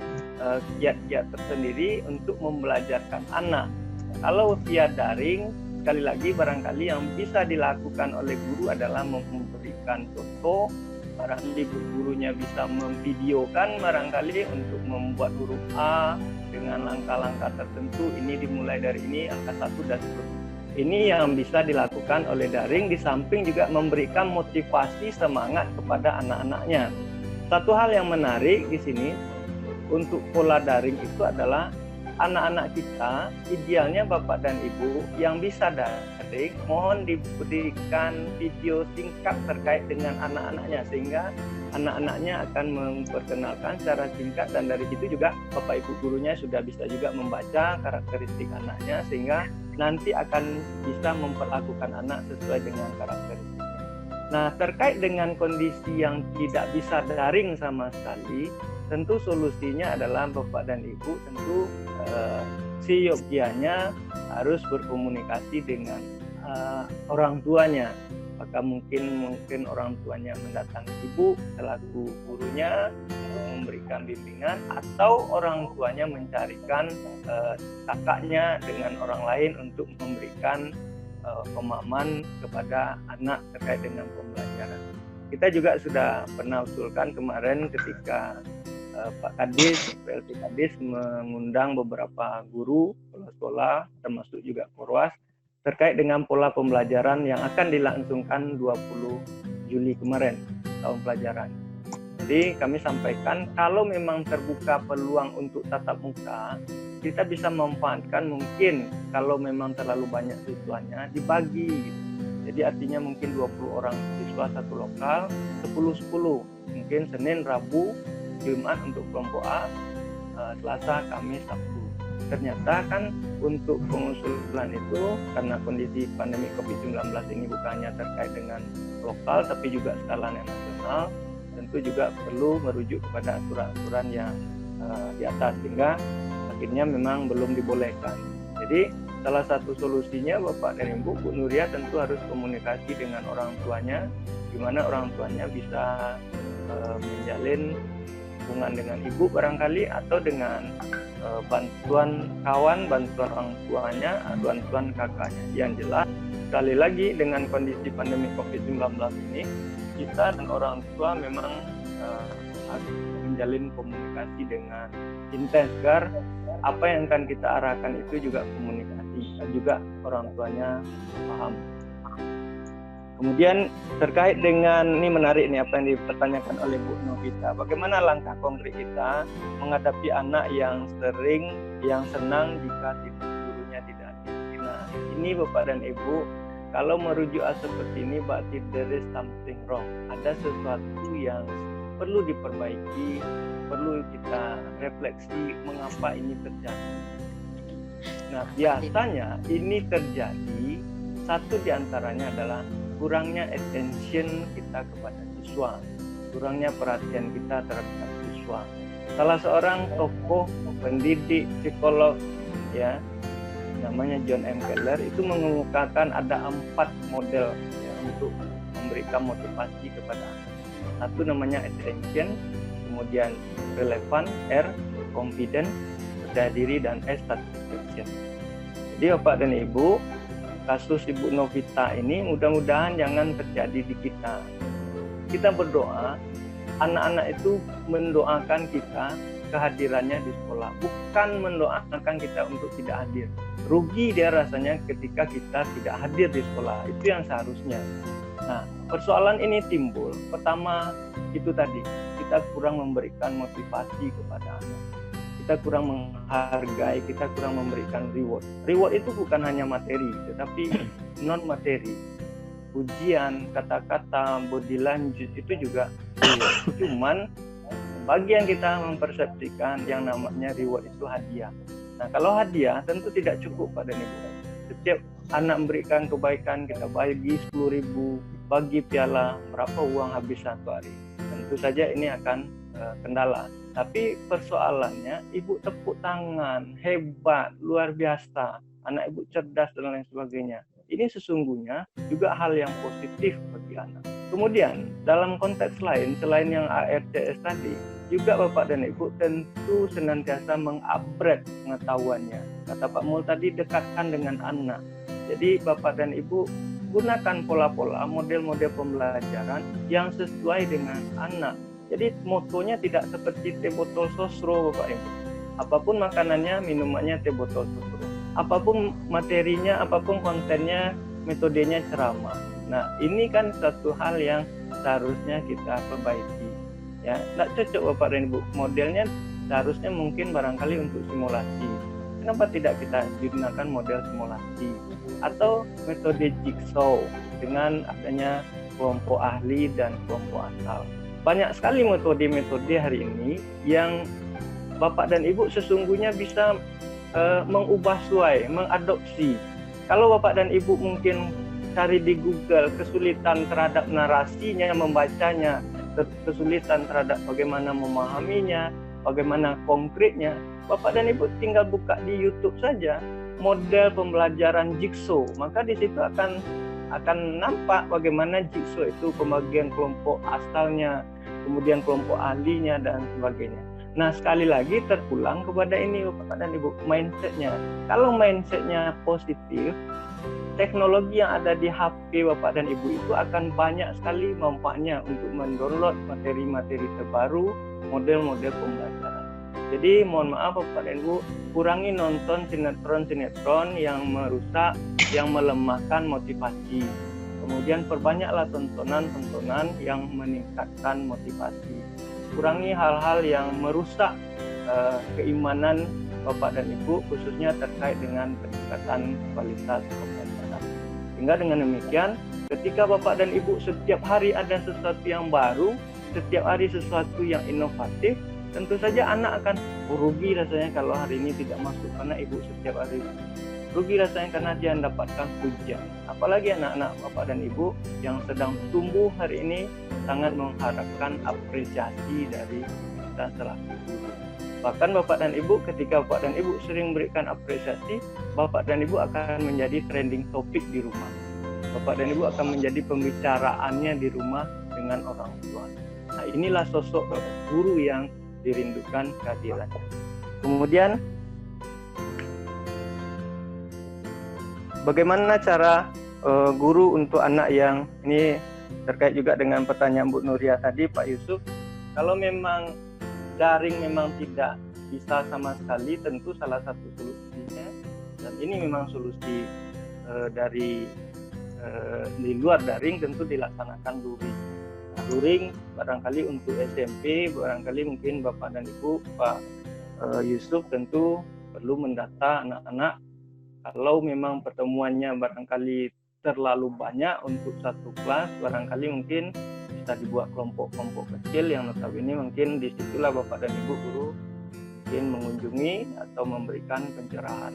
kiat-kiat tersendiri untuk membelajarkan anak. Kalau via daring, sekali lagi barangkali yang bisa dilakukan oleh guru adalah memberikan contoh. Barangkali gurunya bisa memvideokan barangkali untuk membuat huruf A dengan langkah-langkah tertentu. Ini dimulai dari ini, angka 1 dan seterusnya. Ini yang bisa dilakukan oleh daring, di samping juga memberikan motivasi semangat kepada anak-anaknya. Satu hal yang menarik di sini untuk pola daring itu adalah anak-anak kita, idealnya Bapak dan Ibu yang bisa daring, mohon diberikan video singkat terkait dengan anak-anaknya, sehingga anak-anaknya akan memperkenalkan secara singkat, dan dari situ juga Bapak Ibu gurunya sudah bisa juga membaca karakteristik anaknya, sehingga nanti akan bisa memperlakukan anak sesuai dengan karakteristiknya. Nah, terkait dengan kondisi yang tidak bisa daring sama sekali, tentu solusinya adalah Bapak dan Ibu tentu seyogianya harus berkomunikasi dengan orang tuanya. Maka mungkin orang tuanya mendatangi ibu selaku gurunya untuk memberikan bimbingan, atau orang tuanya mencarikan kakaknya dengan orang lain untuk memberikan pemahaman kepada anak terkait dengan pembelajaran. Kita juga sudah pernah usulkan kemarin ketika Pak Kadis, PLT Kadis mengundang beberapa guru sekolah termasuk juga Korwas terkait dengan pola pembelajaran yang akan dilangsungkan 20 Juli kemarin, tahun pelajaran. Jadi kami sampaikan kalau memang terbuka peluang untuk tatap muka, kita bisa memanfaatkan, mungkin kalau memang terlalu banyak siswanya dibagi gitu. Jadi artinya mungkin 20 orang siswa satu lokal, 10-10, mungkin Senin, Rabu, Jumat untuk kelompok A, Selasa, Kamis, Sabtu. Ternyata kan untuk pengusulan itu, karena kondisi pandemi COVID-19 ini bukannya terkait dengan lokal tapi juga skala nasional, tentu juga perlu merujuk kepada aturan-aturan yang di atas, sehingga akhirnya memang belum dibolehkan. Jadi salah satu solusinya Bapak dan Ibu, Bu Nuria tentu harus komunikasi dengan orang tuanya, di mana orang tuanya bisa menjalin hubungan dengan ibu barangkali, atau dengan bantuan kawan, bantuan orang tuanya, bantuan kakaknya. Yang jelas, sekali lagi dengan kondisi pandemi COVID-19 ini, kita dan orang tua memang harus menjalin komunikasi dengan intens, agar apa yang akan kita arahkan itu juga komunikasi, dan juga orang tuanya paham. Kemudian terkait dengan, ini menarik nih apa yang dipertanyakan oleh Bu Novita, bagaimana langkah konkret kita menghadapi anak yang senang jika gurunya tidak hadir. Nah, ini Bapak dan Ibu, kalau merujuk seperti ini berarti there is something wrong. Ada sesuatu yang perlu diperbaiki, perlu kita refleksi mengapa ini terjadi. Nah, biasanya ini terjadi, satu diantaranya adalah kurangnya attention kita kepada siswa, kurangnya perhatian kita terhadap siswa. Salah seorang tokoh pendidik, psikolog, ya, namanya John M. Keller, itu mengemukakan ada 4 model ya, untuk memberikan motivasi kepada anak. Satu namanya attention, kemudian relevan, R, confident, percaya diri, dan S, satisfaction. Jadi Bapak dan Ibu, kasus Ibu Novita ini mudah-mudahan jangan terjadi di kita. Kita berdoa, anak-anak itu mendoakan kita kehadirannya di sekolah, bukan mendoakan kita untuk tidak hadir. Rugi dia rasanya ketika kita tidak hadir di sekolah, itu yang seharusnya. Nah, persoalan ini timbul, pertama itu tadi, kita kurang memberikan motivasi kepada anak. Kita kurang menghargai, kita kurang memberikan reward. Reward itu bukan hanya materi, tetapi non materi. Ujian, kata-kata, body language itu juga reward. Cuman bagian kita mempersepsikan yang namanya reward itu hadiah. Nah, kalau hadiah tentu tidak cukup pada Ibu. Setiap anak memberikan kebaikan, kita bagi 10.000, bagi piala, berapa uang habis satu hari. Tentu saja ini akan kendala. Tapi persoalannya, Ibu tepuk tangan, hebat, luar biasa, anak Ibu cerdas dan lain sebagainya. Ini sesungguhnya juga hal yang positif bagi anak. Kemudian dalam konteks lain, selain yang ARCS tadi, juga Bapak dan Ibu tentu senantiasa mengupgrade pengetahuannya. Kata Pak Mul tadi, dekatkan dengan anak. Jadi Bapak dan Ibu gunakan pola-pola, model-model pembelajaran yang sesuai dengan anak. Jadi motonya tidak seperti teh botol sosro Bapak Ibu. Apapun makanannya, minumannya teh botol sosro. Apapun materinya, apapun kontennya, metodenya ceramah. Nah, ini kan satu hal yang seharusnya kita perbaiki. Ya, tidak cocok Bapak dan Ibu. Modelnya seharusnya mungkin barangkali untuk simulasi. kenapa tidak kita gunakan model simulasi atau metode jigsaw dengan adanya kelompok ahli dan kelompok asal. Banyak sekali metode-metode hari ini yang Bapak dan Ibu sesungguhnya bisa mengubah suai, mengadopsi. Kalau Bapak dan Ibu mungkin cari di Google kesulitan terhadap narasinya, membacanya, kesulitan terhadap bagaimana memahaminya, bagaimana konkretnya, Bapak dan Ibu tinggal buka di YouTube saja model pembelajaran jigsaw, maka di situ akan nampak bagaimana jigsaw itu pembagian kelompok asalnya, kemudian kelompok ahlinya dan sebagainya. Nah, sekali lagi terpulang kepada ini Bapak dan Ibu, mindsetnya. Kalau mindsetnya positif, teknologi yang ada di HP Bapak dan Ibu itu akan banyak sekali manfaatnya untuk mendownload materi-materi terbaru, model-model pembelajaran. Jadi mohon maaf Bapak dan Ibu, kurangi nonton sinetron-sinetron yang merusak, yang melemahkan motivasi. Kemudian perbanyaklah tontonan-tontonan yang meningkatkan motivasi. Kurangi hal-hal yang merusak keimanan Bapak dan Ibu, khususnya terkait dengan peningkatan kualitas pembelajaran. Sehingga dengan demikian, ketika Bapak dan Ibu setiap hari ada sesuatu yang baru, setiap hari sesuatu yang inovatif, tentu saja anak akan rugi rasanya kalau hari ini tidak masuk, karena Ibu setiap hari rugi rasanya karena dia mendapatkan pujian. Apalagi anak-anak Bapak dan Ibu yang sedang tumbuh hari ini sangat mengharapkan apresiasi dari kita selaku guru. Bahkan Bapak dan Ibu, ketika Bapak dan Ibu sering berikan apresiasi, Bapak dan Ibu akan menjadi trending topik di rumah. Bapak dan Ibu akan menjadi pembicaraannya di rumah dengan orang tua. Nah, inilah sosok guru yang dirindukan kehadirannya. Kemudian, bagaimana cara guru untuk anak yang ini terkait juga dengan pertanyaan Bu Nuria tadi, Pak Yusuf. Kalau memang daring memang tidak bisa sama sekali, tentu salah satu solusinya, dan ini memang solusi dari di luar daring, tentu dilaksanakan luring. Nah, luring barangkali untuk SMP, barangkali mungkin Bapak dan Ibu, Pak Yusuf tentu perlu mendata anak-anak. Kalau memang pertemuannya barangkali terlalu banyak untuk satu kelas, barangkali mungkin bisa dibuat kelompok-kelompok kecil yang notabene mungkin disitulah Bapak dan Ibu guru mungkin mengunjungi atau memberikan pencerahan.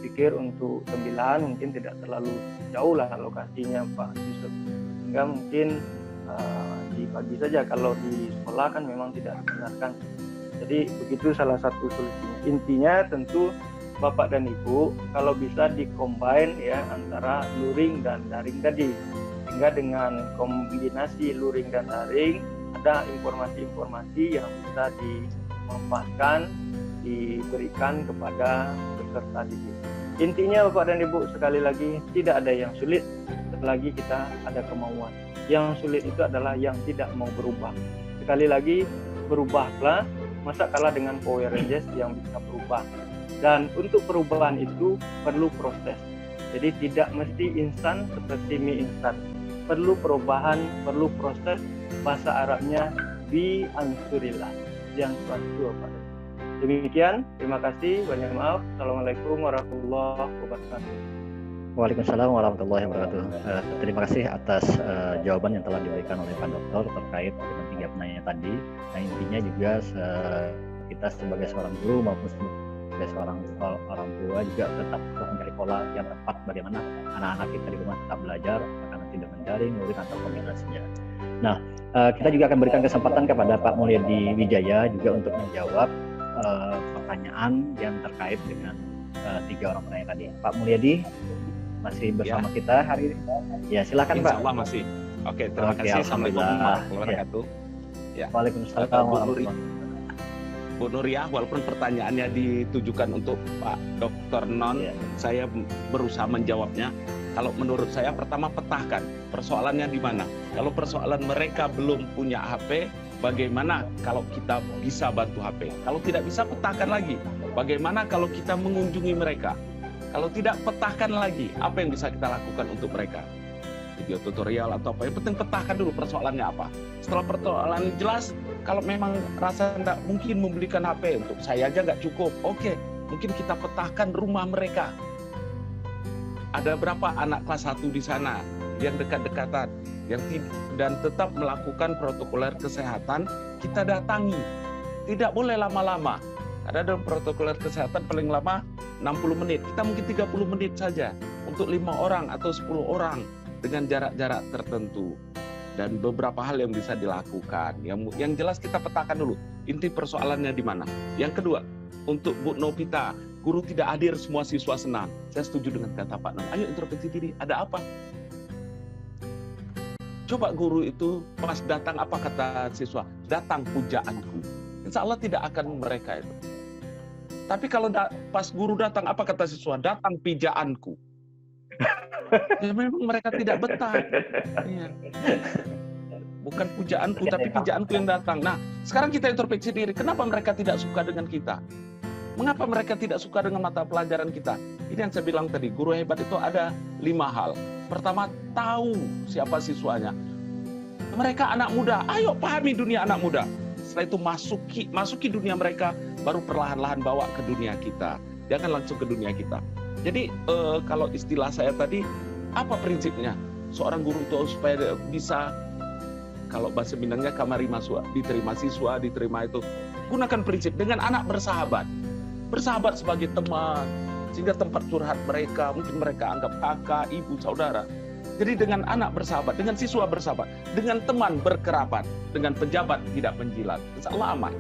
Pikir untuk 9 mungkin tidak terlalu jauh lah lokasinya Pak Yusuf, sehingga mungkin di pagi saja, kalau di sekolah kan memang tidak dibenarkan. Jadi begitu salah satu solusinya. Intinya tentu Bapak dan Ibu kalau bisa dikombin ya antara luring dan daring tadi, sehingga dengan kombinasi luring dan daring ada informasi-informasi yang bisa dimanfaatkan, diberikan kepada peserta didik. Intinya Bapak dan Ibu, sekali lagi tidak ada yang sulit selagi kita ada kemauan. Yang sulit itu adalah yang tidak mau berubah. Sekali lagi, berubahlah, masa kalah dengan Power Rangers yang bisa berubah. Dan untuk perubahan itu perlu proses. Jadi tidak mesti instan seperti mie instan. Perlu perubahan, perlu proses. Bahasa Arabnya bi ansurillah, yang suatu apa. Demikian, terima kasih, banyak maaf. Assalamualaikum warahmatullahi wabarakatuh. Waalaikumsalam warahmatullahi wabarakatuh. Terima kasih atas jawaban yang telah diberikan oleh Pak Dokter terkait dengan 3 pertanyaan tadi. Nah, intinya juga kita sebagai seorang guru maupun sebagai seorang orang tua juga tetap mencari pola yang tepat bagaimana anak-anak kita di rumah tetap belajar, karena tidak mendaring, luring atau kombinasinya. Nah, kita juga akan berikan kesempatan kepada Pak Mulyadi Wijaya juga untuk menjawab pertanyaan yang terkait dengan 3 orang penanya tadi. Pak Mulyadi masih bersama kita hari ini. Ya, silakan Pak. Insya Allah masih. Oke, terima kasih. Assalamualaikum warahmatullahi wabarakatuh. Ya. Waalaikumsalam warahmatullahi wabarakatuh. Bu Nuria, walaupun pertanyaannya ditujukan untuk Pak Dr. Non, saya berusaha menjawabnya. Kalau menurut saya, pertama petahkan persoalannya di mana. Kalau persoalan mereka belum punya HP, bagaimana kalau kita bisa bantu HP? Kalau tidak bisa, petahkan lagi. Bagaimana kalau kita mengunjungi mereka? Kalau tidak, petahkan lagi apa yang bisa kita lakukan untuk mereka. Video tutorial atau apa, yang penting petahkan dulu persoalannya apa. Setelah persoalan jelas, kalau memang rasa tidak mungkin membelikan HP, untuk saya aja nggak cukup, oke, Mungkin kita petakan rumah mereka. Ada berapa anak kelas 1 di sana yang dekat-dekatan, dan tetap melakukan protokoler kesehatan, kita datangi. Tidak boleh lama-lama. Ada dalam protokoler kesehatan paling lama 60 menit. Kita mungkin 30 menit saja untuk 5 orang atau 10 orang dengan jarak-jarak tertentu. Dan beberapa hal yang bisa dilakukan. Yang jelas kita petakan dulu inti persoalannya di mana. Yang kedua, untuk Bu Novita, guru tidak hadir, semua siswa senang. Saya setuju dengan kata Pak Nom. Ayo introspeksi diri, ada apa? Coba guru itu pas datang apa kata siswa? Datang pujaanku. Insya Allah tidak akan mereka itu. Tapi kalau pas guru datang apa kata siswa? Datang pijaanku. Ya memang mereka tidak betah. Iya. Bukan pujaanku, tapi pijaanku yang datang. Nah, sekarang kita introspeksi diri. Kenapa mereka tidak suka dengan kita? Mengapa mereka tidak suka dengan mata pelajaran kita? Ini yang saya bilang tadi, guru hebat itu ada 5 hal. Pertama, tahu siapa siswanya. Mereka anak muda, ayo pahami dunia anak muda. Setelah itu masuki dunia mereka, baru perlahan-lahan bawa ke dunia kita. Jangan langsung ke dunia kita. Jadi kalau istilah saya tadi, apa prinsipnya? Seorang guru itu supaya bisa, kalau bahasa Minangnya kamari masuk, diterima siswa, diterima itu. Gunakan prinsip dengan anak bersahabat. Bersahabat sebagai teman, sehingga tempat curhat mereka, mungkin mereka anggap kakak, ibu, saudara. Jadi dengan anak bersahabat, dengan siswa bersahabat, dengan teman berkerabat, dengan pejabat tidak menjilat. Insya Allah aman.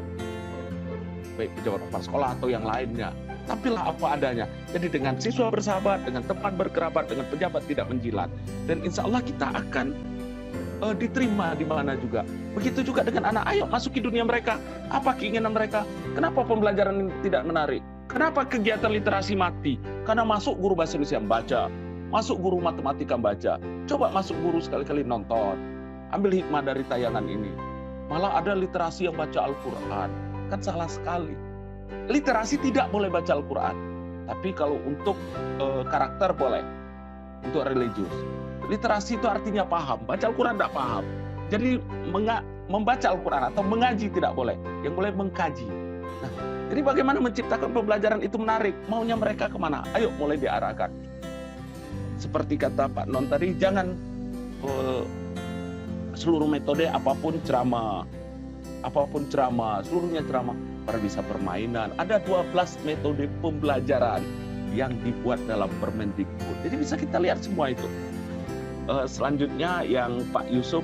Baik pejabat kepala sekolah atau yang lainnya. Tampillah apa adanya. Jadi dengan siswa bersahabat, dengan teman berkerabat, dengan pejabat tidak menjilat. Dan insya Allah kita akan diterima di mana juga. Begitu juga dengan anak, ayo masuki dunia mereka. Apa keinginan mereka? Kenapa pembelajaran ini tidak menarik? Kenapa kegiatan literasi mati? Karena masuk guru bahasa Indonesia baca, masuk guru matematika baca. Coba masuk guru sekali-kali nonton. Ambil hikmah dari tayangan ini. Malah ada literasi yang baca Al-Quran. Kan salah sekali. Literasi tidak boleh baca Al-Quran. Tapi kalau untuk karakter boleh. Untuk religius. Literasi itu artinya paham. Baca Al-Quran tidak paham. Jadi membaca Al-Quran atau mengaji tidak boleh. Yang boleh mengkaji. Nah, jadi bagaimana menciptakan pembelajaran itu menarik? Maunya mereka kemana? Ayo mulai diarahkan. Seperti kata Pak Non tadi, jangan seluruh metode apapun ceramah, seluruhnya ceramah. Para bisa permainan. Ada 12 metode pembelajaran yang dibuat dalam Permendikbud. Jadi bisa kita lihat semua itu. Selanjutnya yang Pak Yusuf,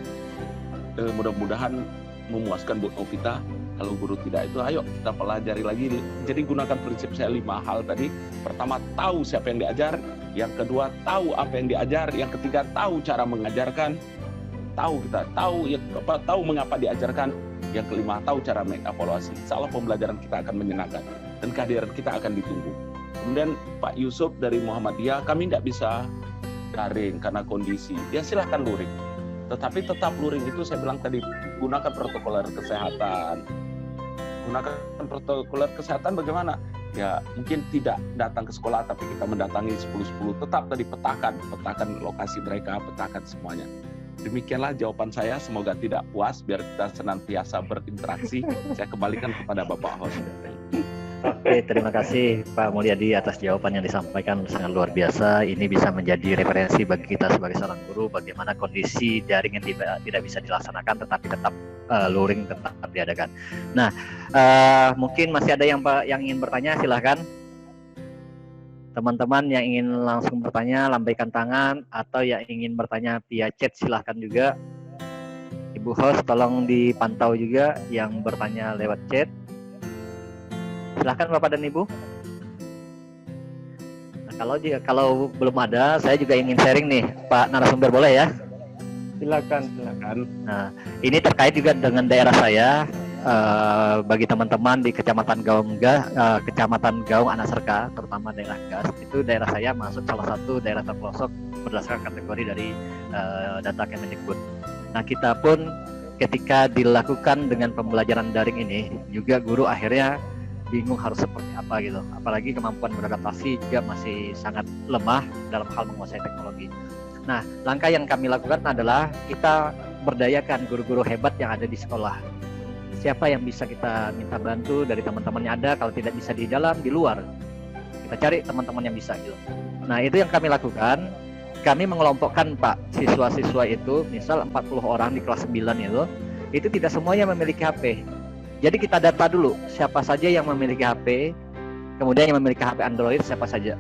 mudah-mudahan memuaskan Bu Novita. Kalau guru tidak itu, ayo kita pelajari lagi. Jadi gunakan prinsip saya 5 hal tadi. Pertama, tahu siapa yang diajar. Yang kedua, tahu apa yang diajar. Yang ketiga, tahu cara mengajarkan. Tahu mengapa diajarkan. Yang kelima, tahu cara mengevaluasi. Insya Allah pembelajaran kita akan menyenangkan. Dan kehadiran kita akan ditunggu. Kemudian Pak Yusuf dari Muhammadiyah, kami tidak bisa daring karena kondisi. Ya silahkan luring. Tetapi tetap luring itu saya bilang tadi, gunakan protokoler kesehatan. Gunakan protokoler kesehatan bagaimana? Ya mungkin tidak datang ke sekolah, tapi kita mendatangi 10-10. Tetap tadi petakan lokasi mereka, petakan semuanya. Demikianlah jawaban saya, semoga tidak puas, biar kita senantiasa berinteraksi. Saya kembalikan kepada Bapak host. Oke, terima kasih Pak Mulyadi atas jawaban yang disampaikan, sangat luar biasa. Ini bisa menjadi referensi bagi kita sebagai seorang guru, bagaimana kondisi daring yang tidak bisa dilaksanakan, tetapi tetap luring tetap diadakan. Nah, mungkin masih ada yang ingin bertanya, silahkan. Teman-teman yang ingin langsung bertanya, lambaikan tangan, atau yang ingin bertanya via chat, silahkan juga. Ibu host, tolong dipantau juga yang bertanya lewat chat. Silahkan Bapak dan Ibu. Nah, kalau belum ada, saya juga ingin sharing nih, Pak narasumber, boleh ya? Silakan. Nah, ini terkait juga dengan daerah saya. Bagi teman-teman di Kecamatan Gaung Anak Serka, terutama daerah Gas, itu daerah saya masuk salah satu daerah terpelosok berdasarkan kategori dari data Kemendikbud. Nah, kita pun ketika dilakukan dengan pembelajaran daring ini, juga guru akhirnya bingung harus seperti apa gitu. Apalagi kemampuan beradaptasi juga masih sangat lemah dalam hal menguasai teknologi. Nah, langkah yang kami lakukan adalah kita berdayakan guru-guru hebat yang ada di sekolah. Siapa yang bisa kita minta bantu dari teman-teman yang ada, kalau tidak bisa di dalam, di luar. Kita cari teman-teman yang bisa gitu. Nah, itu yang kami lakukan. Kami mengelompokkan Pak, siswa-siswa itu, misal 40 orang di kelas 9 itu tidak semuanya memiliki HP. Jadi kita data dulu siapa saja yang memiliki HP, kemudian yang memiliki HP Android siapa saja.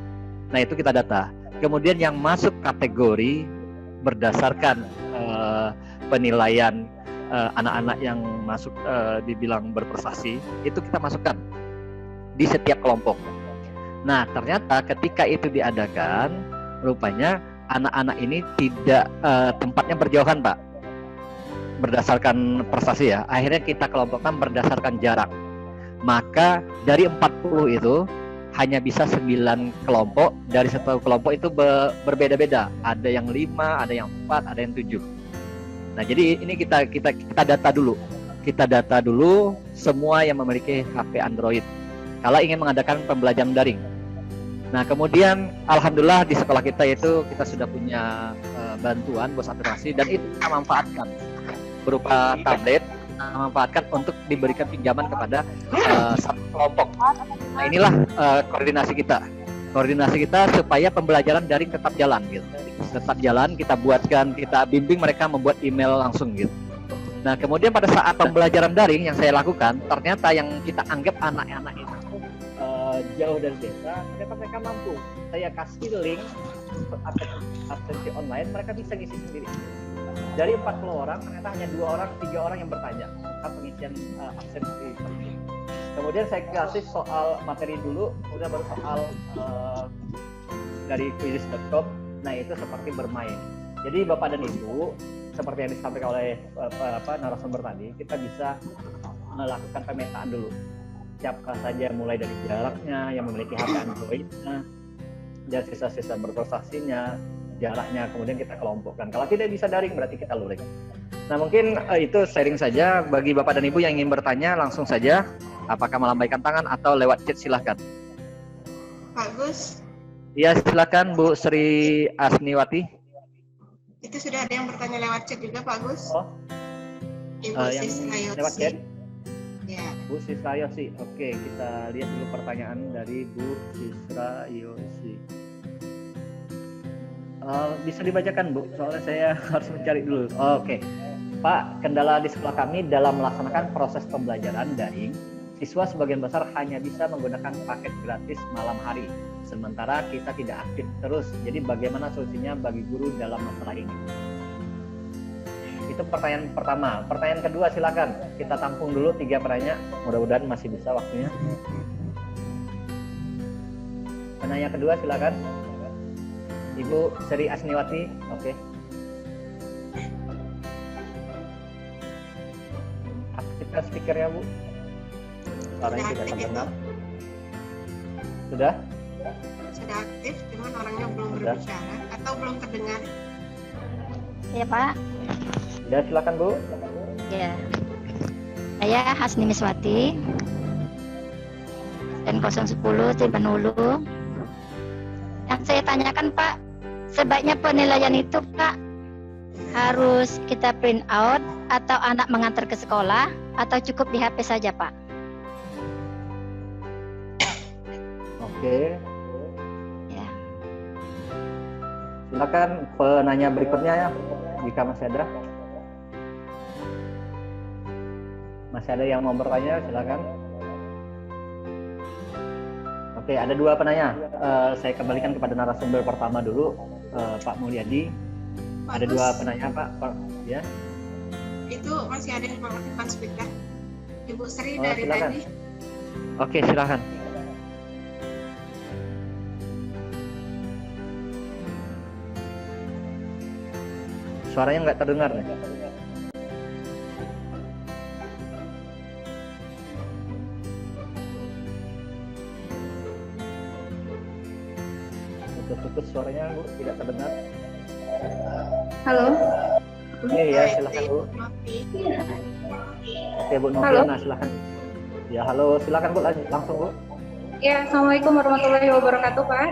Nah, itu kita data. Kemudian yang masuk kategori berdasarkan penilaian anak-anak yang masuk dibilang berprestasi, itu kita masukkan di setiap kelompok. Nah, ternyata ketika itu diadakan, rupanya anak-anak ini tidak tempatnya berjauhan Pak, berdasarkan prestasi ya. Akhirnya kita kelompokkan berdasarkan jarak. Maka dari 40 itu hanya bisa 9 kelompok. Dari satu kelompok itu berbeda-beda. Ada yang 5, ada yang 4, ada yang 7. Nah, jadi ini kita data dulu. Kita data dulu semua yang memiliki HP Android kalau ingin mengadakan pembelajaran daring. Nah, kemudian alhamdulillah di sekolah kita itu kita sudah punya bantuan bos aplikasi, dan itu kita manfaatkan berupa tablet, kita manfaatkan untuk diberikan pinjaman kepada satu kelompok. Nah, inilah koordinasi kita supaya pembelajaran daring tetap jalan gitu. Tetap jalan, kita buatkan, kita bimbing mereka membuat email langsung gitu. Nah, kemudian pada saat pembelajaran daring yang saya lakukan, ternyata yang kita anggap anak-anak itu jauh dari desa, ternyata mereka mampu. Saya kasih link absensi online, mereka bisa ngisi sendiri. Dari 40 orang, ternyata hanya 2 orang, 3 orang yang bertanya tentang pengisian absensi. Kemudian saya kasih soal materi dulu, kemudian baru soal dari quizzes.com. Nah, itu seperti bermain. Jadi Bapak dan Ibu, seperti yang disampaikan oleh narasumber tadi, kita bisa melakukan pemetaan dulu. Siapa saja mulai dari jaraknya, yang memiliki HP Android-nya, dan sisa-sisa berprestasinya, jaraknya, kemudian kita kelompokkan. Kalau tidak bisa daring, berarti kita luring. Nah, mungkin itu sharing saja. Bagi Bapak dan Ibu yang ingin bertanya, langsung saja. Apakah melambaikan tangan atau lewat chat, silahkan. Pak Gus. Iya, silakan Bu Sri Asniwati. Itu sudah ada yang bertanya lewat chat juga Pak Gus. Oh. Ibu yang Sisrayosi. lewat chat? Ya. Bu Sisrayosi. Oke, kita lihat dulu pertanyaan dari Bu Sisrayosi. Bisa dibacakan Bu, soalnya saya harus mencari dulu. Oke. Pak, kendala di sekolah kami dalam melaksanakan proses pembelajaran daring, siswa sebagian besar hanya bisa menggunakan paket gratis malam hari, sementara kita tidak aktif terus. Jadi bagaimana solusinya bagi guru dalam masalah ini? Itu pertanyaan pertama. Pertanyaan kedua silakan. Kita tampung dulu 3 pertanyaan. Mudah-mudahan masih bisa waktunya. Penanya kedua silakan. Ibu Sri Asniwati. Oke. Aktifkan speakernya Bu. Suaranya tidak terdengar. Sudah? Sudah aktif, cuman orangnya belum berbicara atau belum terdengar. Ya Pak. Ya, silakan Bu. Ya. Saya Hasni Miswati. Dan 010 Tibanulu. Yang saya tanyakan Pak, sebaiknya penilaian itu Pak harus kita print out atau anak mengantar ke sekolah atau cukup di HP saja Pak? Oke. Ya. Silakan penanya berikutnya ya, jika masih ada. Masih ada yang mau bertanya, silakan. Oke, ada 2 penanya. Saya kembalikan kepada narasumber pertama dulu, Pak Mulyadi. Ada 2 penanya Pak. Ya. Itu masih ada yang mengaktifkan speaker. Ibu Sri dari silakan. tadi. Oke, silakan. Suaranya nggak terdengar nih. Putus-putus suaranya Bu, tidak terdengar. Halo. Iya, silakan Bu. Oke Bu Noviana, silakan. Ya, halo, silakan Bu, langsung Bu. Ya, Assalamualaikum warahmatullahi wabarakatuh Pak.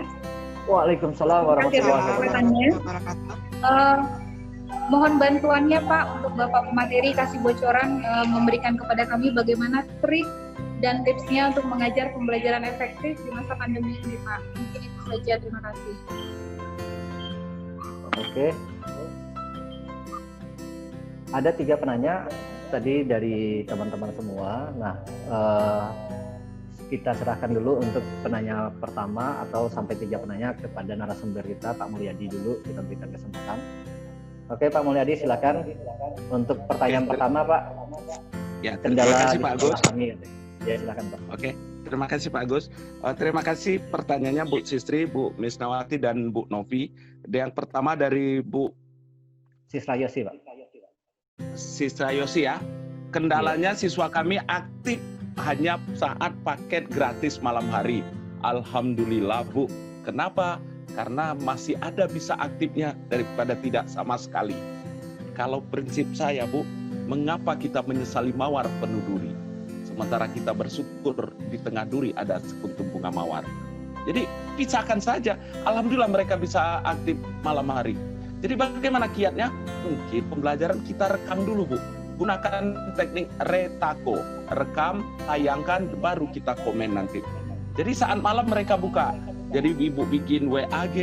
Waalaikumsalam warahmatullahi wabarakatuh. Mohon bantuannya Pak untuk Bapak pemateri kasih bocoran memberikan kepada kami bagaimana trik dan tipsnya untuk mengajar pembelajaran efektif di masa pandemi ini, Pak. Mungkin itu saja, terima kasih. Oke. Ada 3 penanya tadi dari teman-teman semua. Nah, kita serahkan dulu untuk penanya pertama atau sampai 3 penanya kepada narasumber kita, Pak Mulyadi dulu. Kita berikan kesempatan. Oke, Pak Mulyadi, silakan untuk pertanyaan pertama, Pak. Ya, terima kasih Pak Agus. Ya, silakan, Pak. Oke, terima kasih Pak Agus. Terima kasih pertanyaannya Bu Sistri, Bu Misnawati, dan Bu Novi. Yang pertama dari Bu Sisra Yosi, Pak. Sisra Yosi ya. Kendalanya siswa kami aktif hanya saat paket gratis malam hari. Alhamdulillah Bu. Kenapa? Karena masih ada bisa aktifnya daripada tidak sama sekali. Kalau prinsip saya Bu, mengapa kita menyesali mawar penuh duri? Sementara kita bersyukur di tengah duri ada sekuntum bunga mawar. Jadi pisahkan saja. Alhamdulillah mereka bisa aktif malam hari. Jadi bagaimana kiatnya? Mungkin pembelajaran kita rekam dulu Bu. Gunakan teknik retako. Rekam, tayangkan, baru kita komen nanti. Jadi saat malam mereka buka. Jadi Ibu bikin WAG,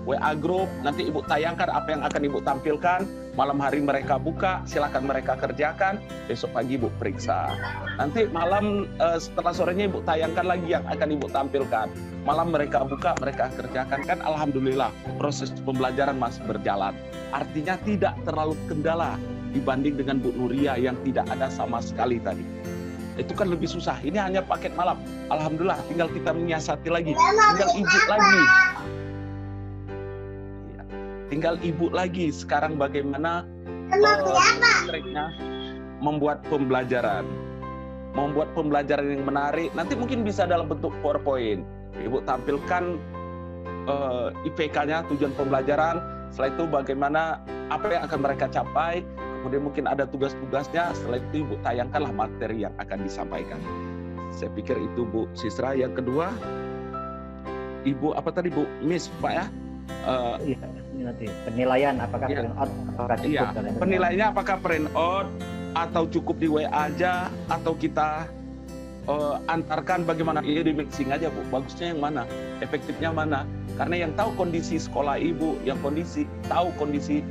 WA group, nanti Ibu tayangkan apa yang akan Ibu tampilkan. Malam hari mereka buka, silakan mereka kerjakan. Besok pagi Ibu periksa. Nanti malam setelah sorenya Ibu tayangkan lagi yang akan Ibu tampilkan. Malam mereka buka, mereka kerjakan. Kan alhamdulillah proses pembelajaran masih berjalan. Artinya tidak terlalu kendala dibanding dengan Bu Nuria yang tidak ada sama sekali tadi. Itu kan lebih susah. Ini hanya paket malam. Alhamdulillah, tinggal kita menyiasati lagi. Tinggal ibu lagi. Ya. Tinggal ibu lagi. Sekarang bagaimana triknya membuat pembelajaran. Membuat pembelajaran yang menarik. Nanti mungkin bisa dalam bentuk PowerPoint. Ibu tampilkan IPK-nya, tujuan pembelajaran. Setelah itu bagaimana, apa yang akan mereka capai. Kemudian mungkin ada tugas-tugasnya, setelah itu Ibu tayangkanlah materi yang akan disampaikan. Saya pikir itu Bu Sisra. Yang kedua, Ibu apa tadi Bu? Miss Pak ya? Iya, nanti penilaian apakah ya. print out, apakah cukup? Iya, penilaiannya apakah print out atau cukup di WA aja, atau kita antarkan bagaimana? Iya, di mixing aja Bu. Bagusnya yang mana? Efektifnya mana? Karena yang tahu kondisi sekolah Ibu, yang tahu kondisi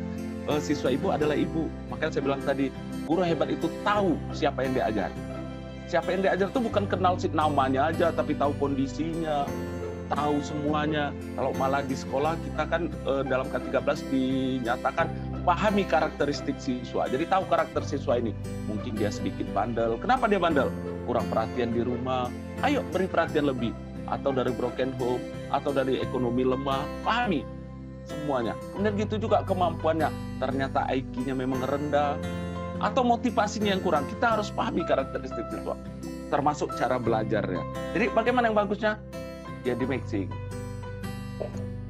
siswa Ibu adalah Ibu. Makanya saya bilang tadi, guru hebat itu tahu siapa yang diajar. Siapa yang diajar itu bukan kenal namanya aja, tapi tahu kondisinya, tahu semuanya. Kalau malah di sekolah kita kan dalam K13 dinyatakan pahami karakteristik siswa. Jadi tahu karakter siswa ini. Mungkin dia sedikit bandel. Kenapa dia bandel? Kurang perhatian di rumah. Ayo beri perhatian lebih. Atau dari broken home, atau dari ekonomi lemah. Pahami semuanya. Kemudian gitu juga kemampuannya. Ternyata IQ-nya memang rendah. Atau motivasinya yang kurang. Kita harus pahami karakteristik siswa. Termasuk cara belajarnya. Jadi bagaimana yang bagusnya? Ya di mixing.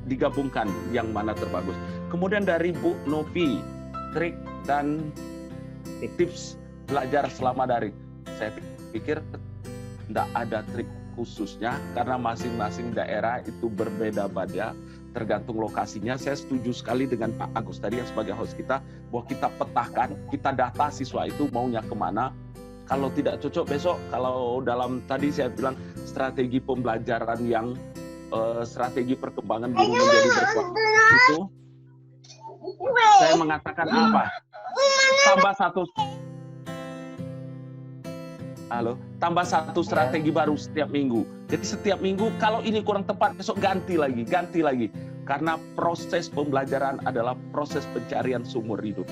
Digabungkan yang mana terbagus. Kemudian dari Bu Novi, trik dan tips belajar selama daring. Saya pikir tidak ada trik khususnya karena masing-masing daerah itu berbeda-beda tergantung lokasinya. Saya setuju sekali dengan Pak Agus tadi yang sebagai host kita bahwa kita petahkan, kita data siswa itu maunya kemana. Kalau tidak cocok besok, kalau dalam tadi saya bilang strategi pembelajaran yang strategi perkembangan guru menjadi berkualitas itu, saya mengatakan apa? Tambah satu strategi baru setiap minggu. Jadi setiap minggu kalau ini kurang tepat besok ganti lagi. Karena proses pembelajaran adalah proses pencarian sumber hidup.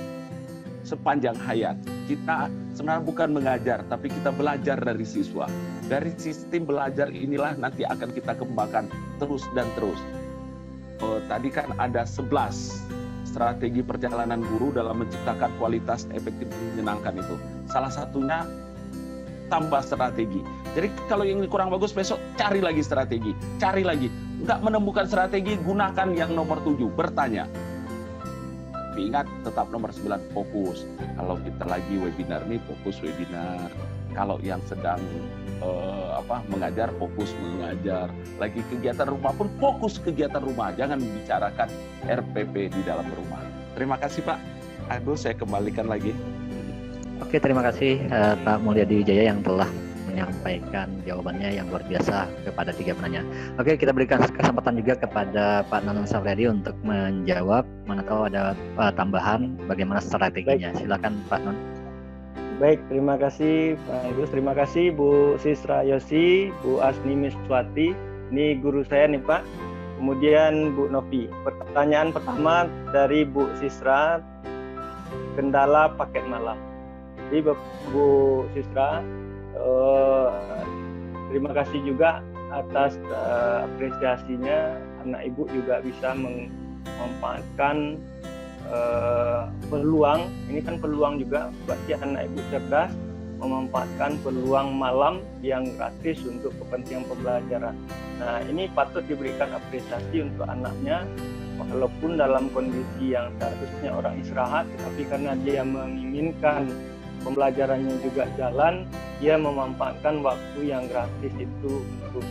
Sepanjang hayat kita sebenarnya bukan mengajar, tapi kita belajar dari siswa. Dari sistem belajar inilah nanti akan kita kembangkan terus dan terus. Tadi kan ada 11 strategi perjalanan guru dalam menciptakan kualitas efektif menyenangkan itu. Salah satunya tambah strategi. Jadi kalau yang kurang bagus besok cari lagi strategi, cari lagi. Enggak menemukan strategi, gunakan yang nomor 7, bertanya. Tapi ingat tetap nomor 9 fokus. Kalau kita lagi webinar nih fokus webinar. Kalau yang sedang mengajar fokus mengajar. Lagi kegiatan rumah pun fokus kegiatan rumah. Jangan membicarakan RPP di dalam rumah. Terima kasih Pak Agus, saya kembalikan lagi. Oke, terima kasih Pak Mulyadi Wijaya yang telah menyampaikan jawabannya yang luar biasa kepada 3 penanya. Oke, kita berikan kesempatan juga kepada Pak Nanang Safriyadi untuk menjawab. Mana tahu ada tambahan bagaimana strateginya. Silakan Pak Nun. Baik, terima kasih Pak Agus, terima kasih Bu Sisra Yosi, Bu Asni Miswati, ini guru saya nih Pak. Kemudian Bu Novi. Pertanyaan pertama dari Bu Sisra, kendala paket malam. Jadi Bu Sisra, terima kasih juga atas apresiasinya. Anak Ibu juga bisa memanfaatkan peluang. Ini kan peluang juga, berarti anak Ibu cerdas memanfaatkan peluang malam yang gratis untuk kepentingan pembelajaran. Nah, ini patut diberikan apresiasi untuk anaknya, walaupun dalam kondisi yang seharusnya orang istirahat, tetapi karena dia menginginkan pembelajarannya juga jalan, dia memanfaatkan waktu yang gratis itu untuk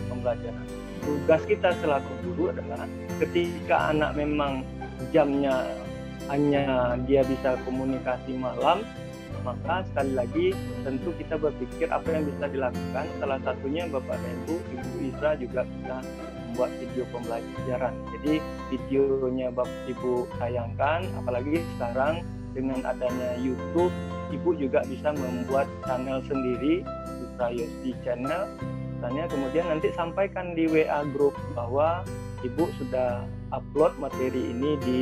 pembelajaran. Tugas kita selaku guru adalah ketika anak memang jamnya hanya dia bisa komunikasi malam, maka sekali lagi tentu kita berpikir apa yang bisa dilakukan. Salah satunya Bapak dan Ibu Isra juga bisa membuat video pembelajaran. Jadi videonya Bapak Ibu tayangkan, apalagi sekarang dengan adanya YouTube, Ibu juga bisa membuat channel sendiri, Isra Yosi Channel. Misalnya kemudian nanti sampaikan di WA Group bahwa Ibu sudah upload materi ini di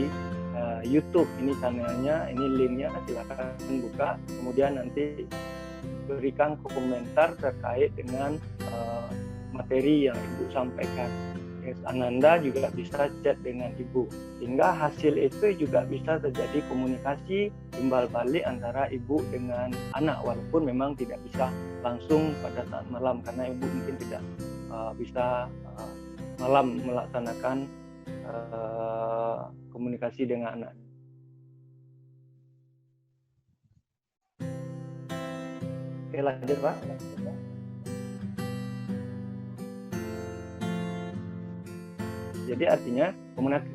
YouTube, ini channelnya, ini linknya, silakan buka. Kemudian nanti berikan komentar terkait dengan materi yang Ibu sampaikan. Ananda juga bisa chat dengan Ibu, sehingga hasil itu juga bisa terjadi komunikasi timbal balik antara Ibu dengan anak, walaupun memang tidak bisa langsung pada saat malam karena Ibu mungkin tidak bisa malam melaksanakan komunikasi dengan anak. Oke, lanjut Pak. Jadi artinya komunikasi.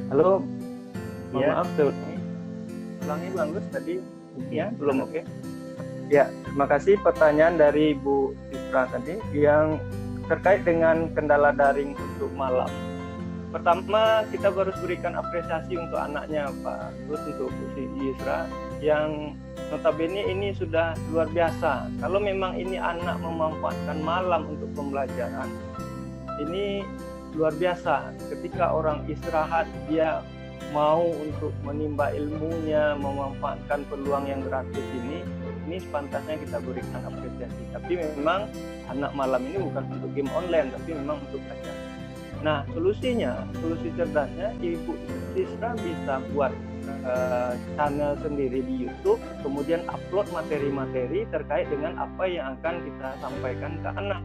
Halo, ya. Maaf ulangi Bang Gus tadi ya belum oke. Ya, terima kasih pertanyaan dari Bu Sisra tadi yang terkait dengan kendala daring untuk malam. Pertama, kita harus berikan apresiasi untuk anaknya Pak Gus, untuk Bu Sisra yang notabene ini sudah luar biasa. Kalau memang ini anak memanfaatkan malam untuk pembelajaran, ini luar biasa. Ketika orang istirahat, dia mau untuk menimba ilmunya, memanfaatkan peluang yang gratis ini sepantasnya kita berikan apresiasi. Tapi memang anak malam ini bukan untuk game online, tapi memang untuk belajar. Nah, solusi cerdasnya Ibu Sisra bisa buat channel sendiri di YouTube, kemudian upload materi-materi terkait dengan apa yang akan kita sampaikan ke anak.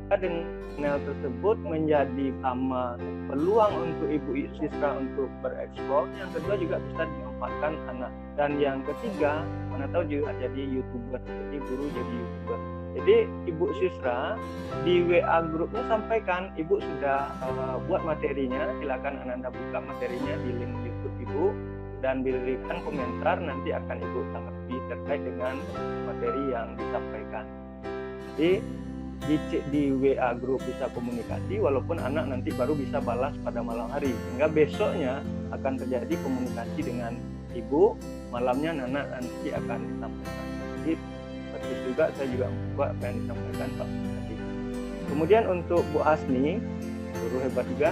Dan channel tersebut menjadi pertama peluang untuk Ibu Sisra untuk bereksplor, yang kedua juga bisa dimanfaatkan anak, dan yang ketiga mana tahu juga jadi YouTuber, jadi guru jadi YouTuber. Jadi Ibu Sisra di WA grupnya sampaikan Ibu sudah buat materinya, silakan Ananda buka materinya di link YouTube Ibu dan berikan komentar, nanti akan Ibu tanggapi terkait dengan materi yang disampaikan. Jadi di WA group bisa komunikasi, walaupun anak nanti baru bisa balas pada malam hari, sehingga besoknya akan terjadi komunikasi dengan Ibu, malamnya anak nanti akan disampaikan. Jadi seperti juga saya juga membuat apa yang disampaikan Pak tadi. Kemudian untuk Bu Asni, guru hebat juga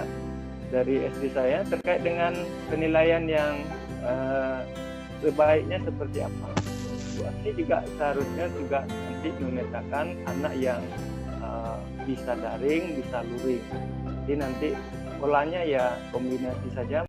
dari SD saya, terkait dengan penilaian yang sebaiknya seperti apa. Bu Asni juga seharusnya juga nanti memetakan anak yang bisa daring, bisa luring. Jadi nanti polanya ya kombinasi saja.